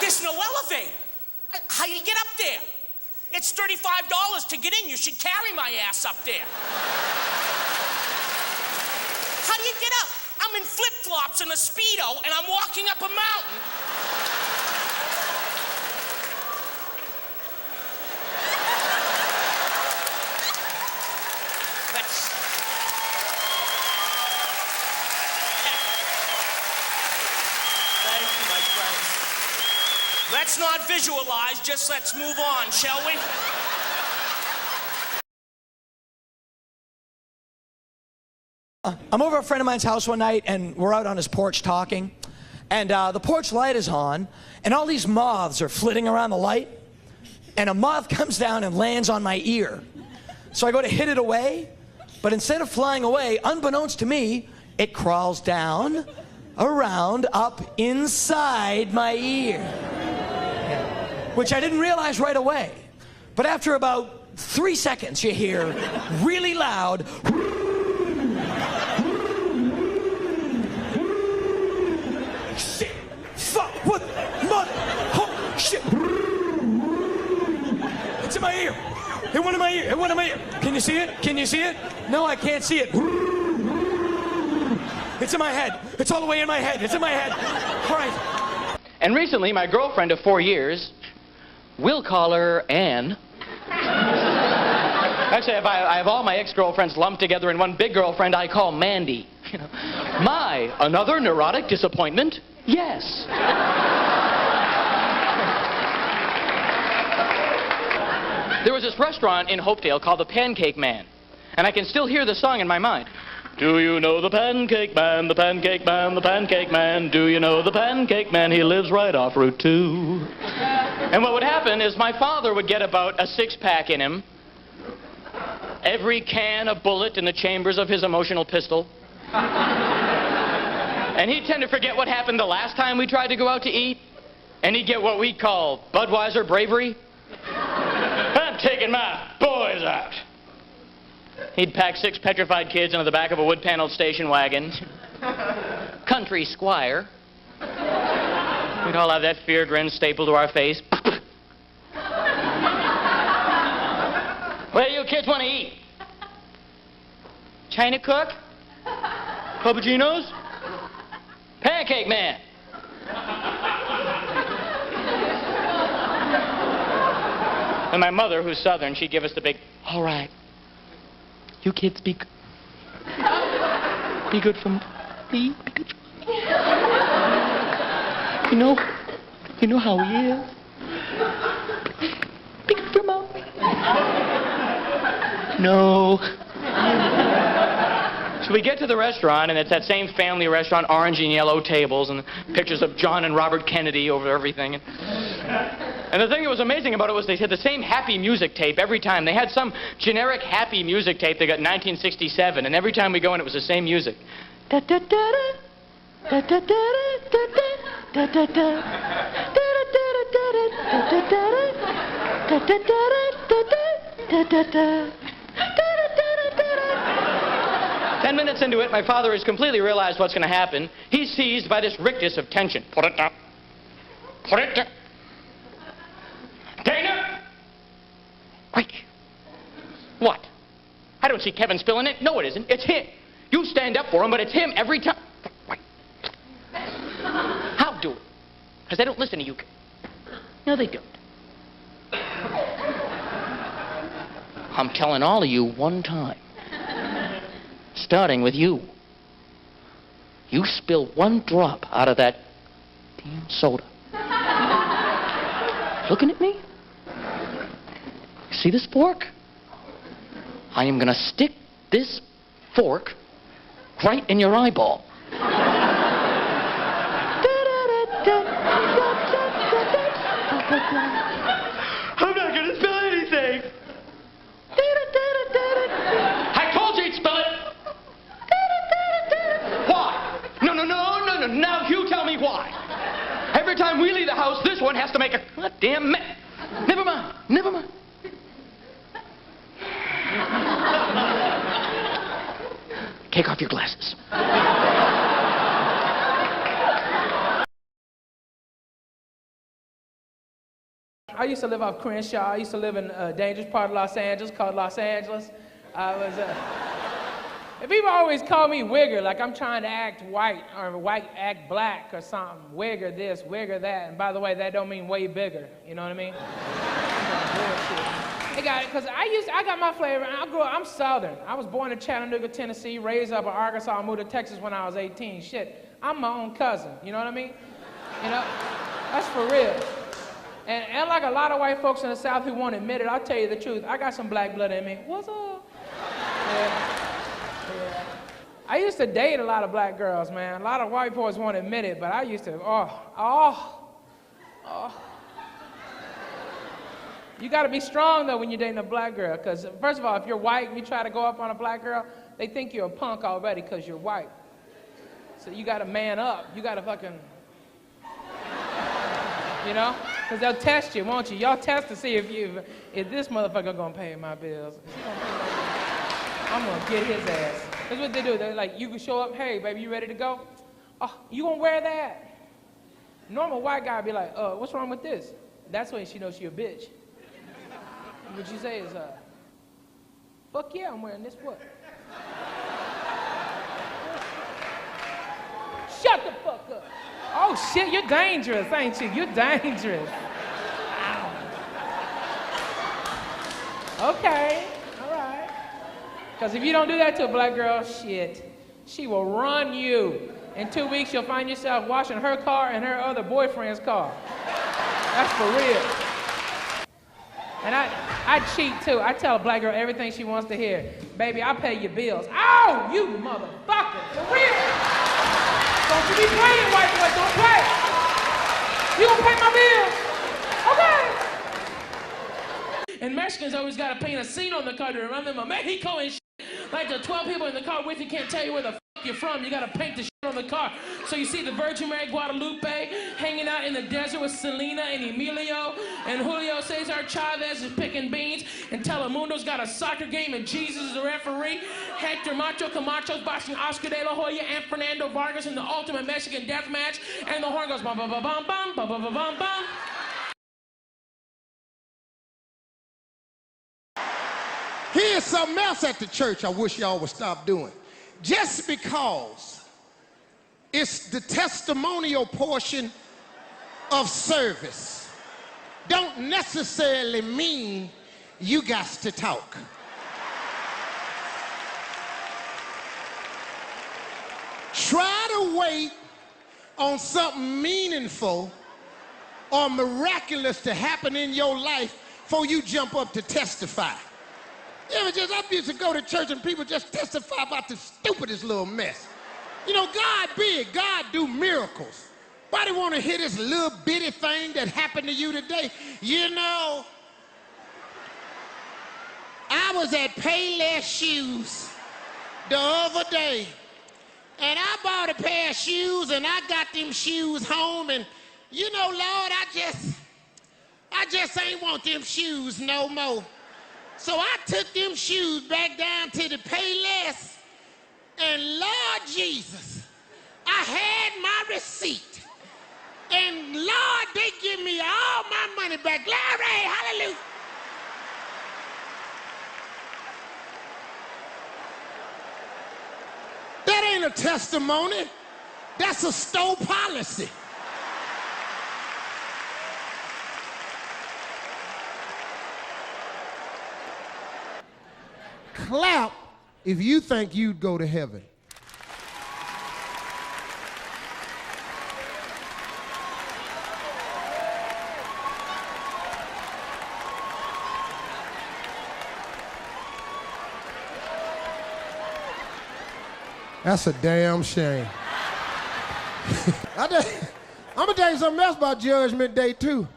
There's no elevator. How do you get up there? It's $35 to get in. You should carry my ass up there. do you get up? I'm in flip-flops and a Speedo, and I'm walking up a mountain. Thank you, my friends. Let's not visualize, just let's move on, shall we?
I'm over at a friend of mine's house one night, and we're out on his porch talking, and the porch light is on, and all these moths are flitting around the light, and a moth comes down and lands on my ear. So I go to hit it away, but instead of flying away, unbeknownst to me, it crawls down, around, up inside my ear, which I didn't realize right away. But after about 3 seconds, you hear really loud, shit, fuck, what, mother, oh, shit. It's in my ear. It went in my ear. It went in my ear. Can you see it? Can you see it? No, I can't see it. It's in my head. It's all the way in my head. It's in my head. All right.
And recently, my girlfriend of 4 years, we'll call her Anne. Actually, I have all my ex-girlfriends lumped together in one big girlfriend I call Mandy. You know, my, another neurotic disappointment? Yes. There was this restaurant in Hopedale called the Pancake Man, and I can still hear the song in my mind. Do you know the Pancake Man, the Pancake Man, the Pancake Man? Do you know the Pancake Man? He lives right off Route 2. And what would happen is my father would get about a six-pack in him, every can a bullet in the chambers of his emotional pistol. And he'd tend to forget what happened the last time we tried to go out to eat, and he'd get what we call Budweiser bravery. I'm taking my boys out. He'd pack 6 petrified kids into the back of a wood-paneled station wagon. Country squire. We'd all have that fear grin stapled to our face. What do you kids want to eat? China cook? Puppuccinos? Pancake Man. And my mother, who's Southern, she'd give us the big, all right. You kids be good for me. Be good for me. You know how he is. Be good for Mom. No. So we get to the restaurant, and it's that same family restaurant, orange and yellow tables, and pictures of John and Robert Kennedy over everything. And the thing that was amazing about it was they had the same happy music tape every time. They had some generic happy music tape they got in 1967, and every time we go in, it was the same music. Da da da da da da da da da da da da da. 10 minutes into it, my father has completely realized what's going to happen. He's seized by this rictus of tension. Put it down. Put it down. Dana! Wait. What? I don't see Kevin spilling it. No, it isn't. It's him. You stand up for him, but it's him every time. Wait. How do it? Because they don't listen to you. No, they don't. I'm telling all of you one time. Starting with you. You spill one drop out of that damn soda. Looking at me? See this fork? I am going to stick this fork right in your eyeball. I'm not going to spill anything. I told you he'd spill it. Why? No. Now you tell me why. Every time we leave the house, this one has to make a goddamn mess. Never mind. Take off your glasses.
I used to live off Crenshaw. I used to live in a dangerous part of Los Angeles called Los Angeles. People always call me wigger, like I'm trying to act white or act black or something. Wigger this, wigger that. And by the way, that don't mean way bigger. You know what I mean? Hey guys, because I got my flavor. I'm Southern. I was born in Chattanooga, Tennessee, raised up in Arkansas. I moved to Texas when I was 18. Shit, I'm my own cousin. You know what I mean? You know, that's for real. And like a lot of white folks in the South who won't admit it, I'll tell you the truth. I got some black blood in me. What's up? Yeah. I used to date a lot of black girls, man. A lot of white boys won't admit it, but I used to, You gotta be strong though when you're dating a black girl, because first of all, if you're white and you try to go up on a black girl, they think you're a punk already because you're white. So you gotta man up. You gotta fucking, you know? Because they'll test you, won't you? Y'all test to see if this motherfucker gonna pay my bills. Is he gonna pay my bills? I'm gonna get his ass. That's what they do. They're like, you can show up, hey, baby, you ready to go? Oh, you gonna wear that? Normal white guy would be like, what's wrong with this? That's when she knows she a bitch. What you say is, fuck yeah, I'm wearing this, what? Shut the fuck up. Oh shit, you're dangerous, ain't you? You're dangerous. Ow. Okay. Because if you don't do that to a black girl, shit, she will run you. In 2 weeks, you'll find yourself washing her car and her other boyfriend's car. That's for real. And I cheat too. I tell a black girl everything she wants to hear. Baby, I'll pay your bills. Oh, you motherfucker, for real. Don't you be playing, white boy, don't play. You gonna pay my bills? Okay. And Mexicans always gotta paint a scene on the car to remind them of Mexico and shit. Like the 12 people in the car with you can't tell you where the fuck you're from. You gotta paint the shit on the car. So you see the Virgin Mary Guadalupe hanging out in the desert with Selena and Emilio, and Julio Cesar Chavez is picking beans, and Telemundo's got a soccer game and Jesus is the referee. Hector Macho Camacho's boxing Oscar De La Hoya and Fernando Vargas in the ultimate Mexican death match, and the horn goes bum bum bum bum bum bum bum bum bum.
Here's something else at the church I wish y'all would stop doing. Just because it's the testimonial portion of service don't necessarily mean you got to talk. Try to wait on something meaningful or miraculous to happen in your life before you jump up to testify. I used to go to church and people just testify about the stupidest little mess. You know, God big, God do miracles. Nobody want to hear this little bitty thing that happened to you today. You know, I was at Payless Shoes the other day, and I bought a pair of shoes, and I got them shoes home, and you know, Lord, I just ain't want them shoes no more. So I took them shoes back down to the Payless, and Lord Jesus, I had my receipt. And Lord, they give me all my money back. Glory, hallelujah. That ain't a testimony. That's a store policy. Clap if you think you'd go to heaven. That's a damn shame. I'm gonna tell you something else about Judgment Day too.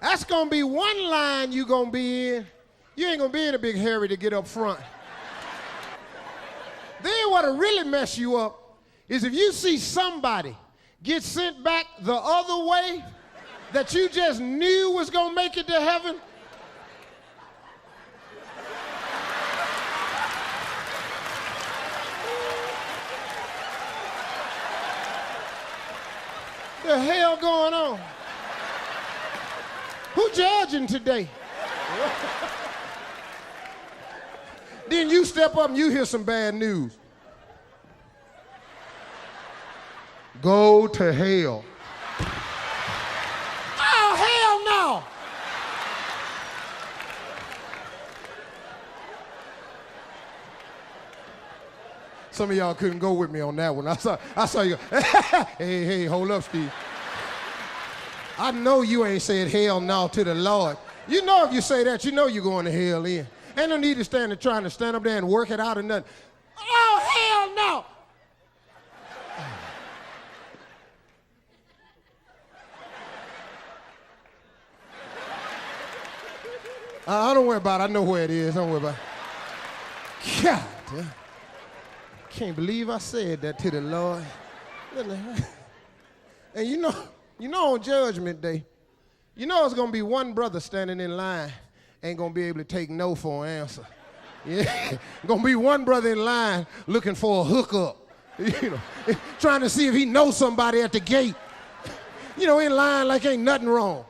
That's gonna be one line you gonna be in. You ain't gonna be in a big hurry to get up front. Then what'll really mess you up is if you see somebody get sent back the other way that you just knew was gonna make it to heaven. The hell going on? Who judging today? Then you step up and you hear some bad news.
Go to hell.
Oh, hell no!
Some of y'all couldn't go with me on that one. I saw you go, hey, hold up, Steve. I know you ain't said hell no to the Lord. You know if you say that, you know you're going to hell in. Ain't no need to trying to stand up there and work it out or nothing.
Oh, hell no!
Don't worry about it. I know where it is. Don't worry about it. God, can't believe I said that to the Lord. And you know on Judgment Day, you know it's going to be one brother standing in line ain't going to be able to take no for an answer. Yeah, going to be one brother in line looking for a hookup. You know, trying to see if he knows somebody at the gate. You know, in line like ain't nothing wrong.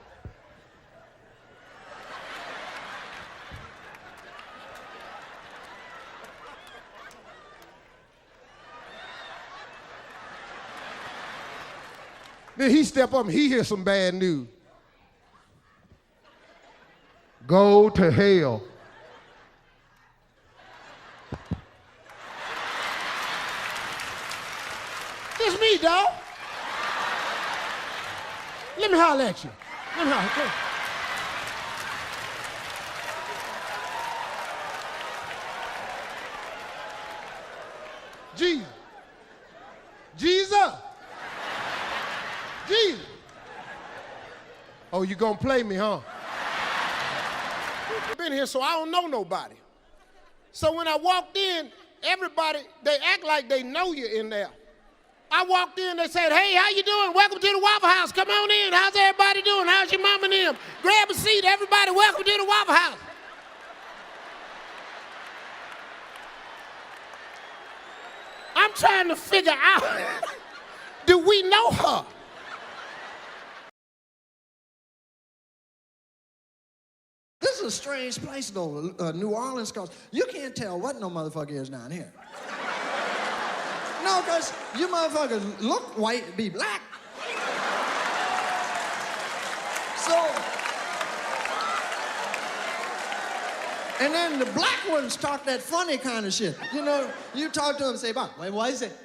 Then he step up and he hears some bad news. Go to hell.
It's me, dog. Let me holler at you. Let me holler.
Jesus. Jesus. Jesus. Oh, you gonna play me, huh? I've been here, so I don't know nobody. So when I walked in, everybody, they act like they know you in there. I walked in, they said, hey, how you doing? Welcome to the Waffle House. Come on in. How's everybody doing? How's your mom and them? Grab a seat, everybody. Welcome to the Waffle House. I'm trying to figure out, do we know her?
This is a strange place, though, New Orleans, because you can't tell what no motherfucker is down here. No, because you motherfuckers look white, be black. So, and then the black ones talk that funny kind of shit. You know, you talk to them and say, wait, what is it?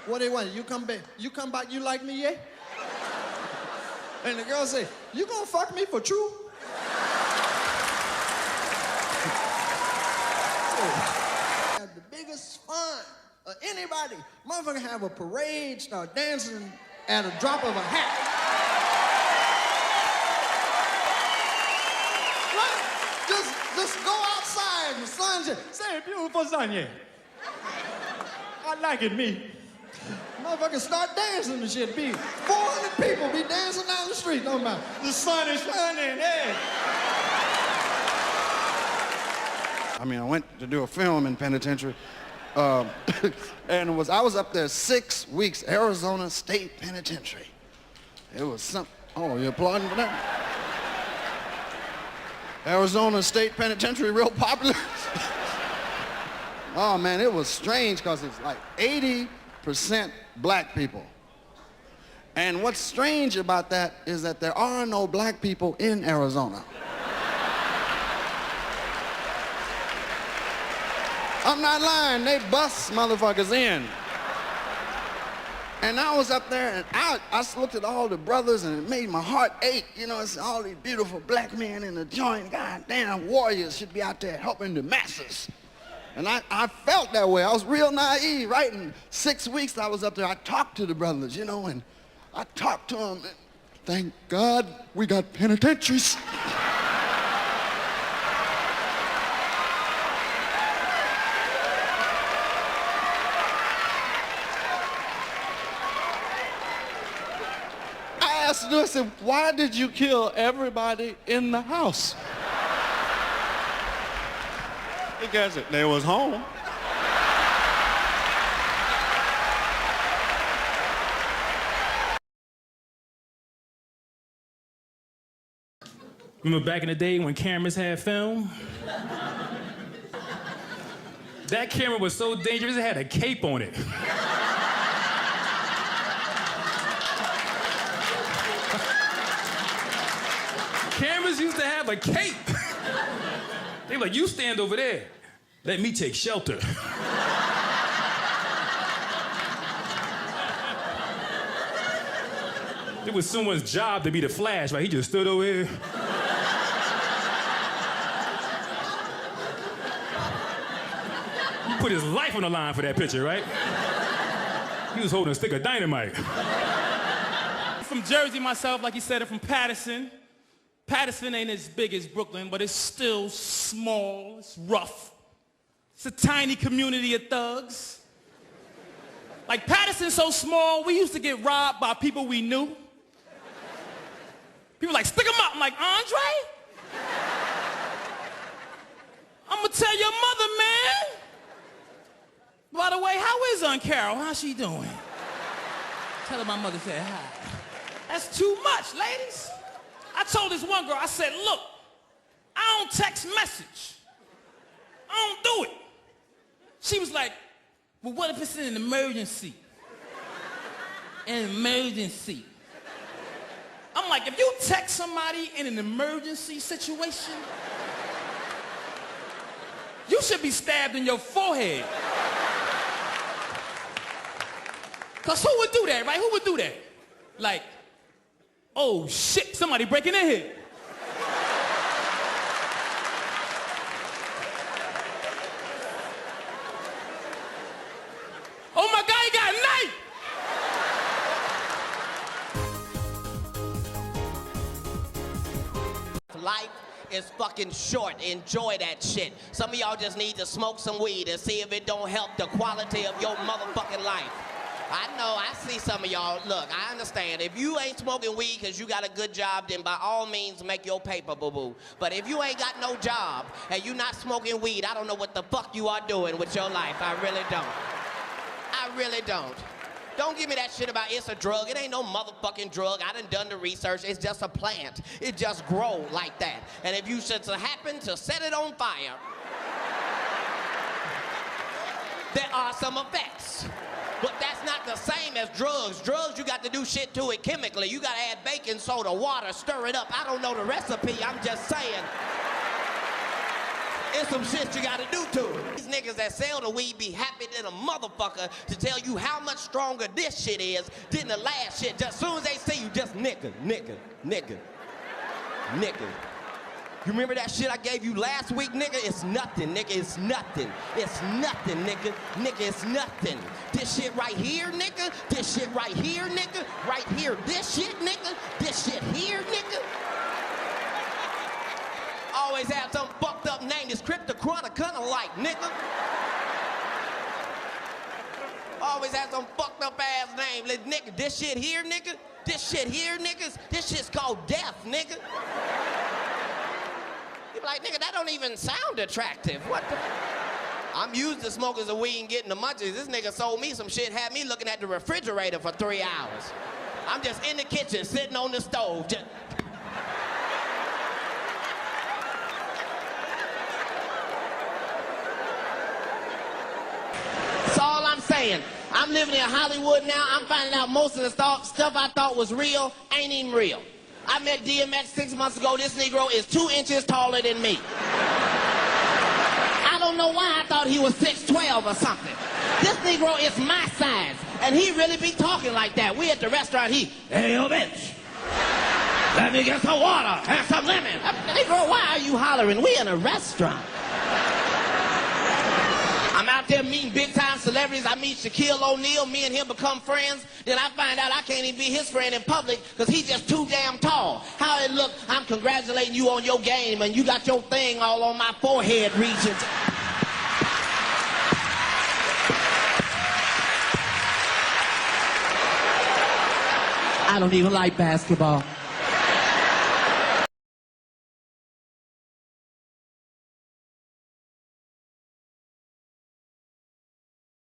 What do you want? You come back, you like me, yeah? And the girl say, you gonna fuck me for true? Have the biggest fun of anybody. Motherfucker have a parade, start dancing at a drop of a hat. Right? Just go outside and the sun say, beautiful sun, yeah. I like it, me. Motherfuckers start dancing and shit. Be 400 people be dancing down the street. Talking about the sun is shining, hey.
I mean, I went to do a film in penitentiary, and I was up there 6 weeks, Arizona State Penitentiary. It was something. Oh, you applauding for that? Arizona State Penitentiary, real popular. Oh man, it was strange because it's like 80% black people. And what's strange about that is that there are no black people in Arizona. I'm not lying, they bust motherfuckers in. And I was up there and I looked at all the brothers and it made my heart ache. You know, it's all these beautiful black men in the joint. God damn, warriors should be out there helping the masses. And I felt that way. I was real naive, right? In 6 weeks I was up there, I talked to the brothers, you know, and I talked to them. And thank God we got penitentiaries. I asked them, I said, why did you kill everybody in the house? Because they was home.
Remember back in the day when cameras had film? That camera was so dangerous it had a cape on it. Brothers used to have a cape. They were like, you stand over there. Let me take shelter. It was someone's job to be the Flash, right? He just stood over here. He put his life on the line for that picture, right? He was holding a stick of dynamite.
I'm from Jersey myself, like he said, I'm from Patterson. Patterson ain't as big as Brooklyn, but it's still small, it's rough. It's a tiny community of thugs. Like Patterson's so small, we used to get robbed by people we knew. People like, stick him up. I'm like, Andre? I'm gonna tell your mother, man. By the way, how is Aunt Carol? How's she doing? Tell her my mother said hi. That's too much, ladies. I told this one girl, I said, look, I don't text message. I don't do it. She was like, well, what if it's in an emergency? An emergency. I'm like, if you text somebody in an emergency situation, you should be stabbed in your forehead. Because who would do that, right? Who would do that? Like, oh shit, somebody breaking in here. Oh my God, he got a knife!
Life is fucking short. Enjoy that shit. Some of y'all just need to smoke some weed and see if it don't help the quality of your motherfucking life. I know, I see some of y'all. Look, I understand. If you ain't smoking weed because you got a good job, then by all means make your paper, boo-boo. But if you ain't got no job and you not smoking weed, I don't know what the fuck you are doing with your life. I really don't. I really don't. Don't give me that shit about it's a drug. It ain't no motherfucking drug. I done the research. It's just a plant. It just grow like that. And if you should happen to set it on fire, there are some effects. But that's not the same as drugs. Drugs, you got to do shit to it chemically. You got to add baking soda, water, stir it up. I don't know the recipe. I'm just saying. It's some shit you gotta do to it. These niggas that sell the weed be happy than a motherfucker to tell you how much stronger this shit is than the last shit. Just as soon as they see you, just nigga. You remember that shit I gave you last week, nigga? It's nothing, nigga, it's nothing. It's nothing, nigga. Nigga, it's nothing. This shit right here, nigga. This shit right here, nigga. Right here, this shit, nigga. This shit here, nigga. Always have some fucked up name. It's cryptochronic-like, nigga. Always have some fucked up ass name. Like, nigga, this shit here, nigga. This shit here, niggas. This shit's called death, nigga. You be like, nigga, that don't even sound attractive. What the? I'm used to smoking some weed and getting the munchies. This nigga sold me some shit, had me looking at the refrigerator for 3 hours. I'm just in the kitchen, sitting on the stove, just... That's all I'm saying. I'm living in Hollywood now. I'm finding out most of the stuff I thought was real ain't even real. I met DMX 6 months ago. This Negro is 2 inches taller than me. I don't know why I thought he was 6'12" or something. This Negro is my size, and he really be talking like that. We at the restaurant, hey, yo, bitch, let me get some water and some lemon. Negro, why are you hollering? We in a restaurant. I'm out there meeting big-time celebrities. I meet Shaquille O'Neal. Me and him become friends. Then I find out I can't even be his friend in public because he's just too damn tall. How it look, I'm congratulating you on your game, and you got your thing all on my forehead region. I don't even like basketball.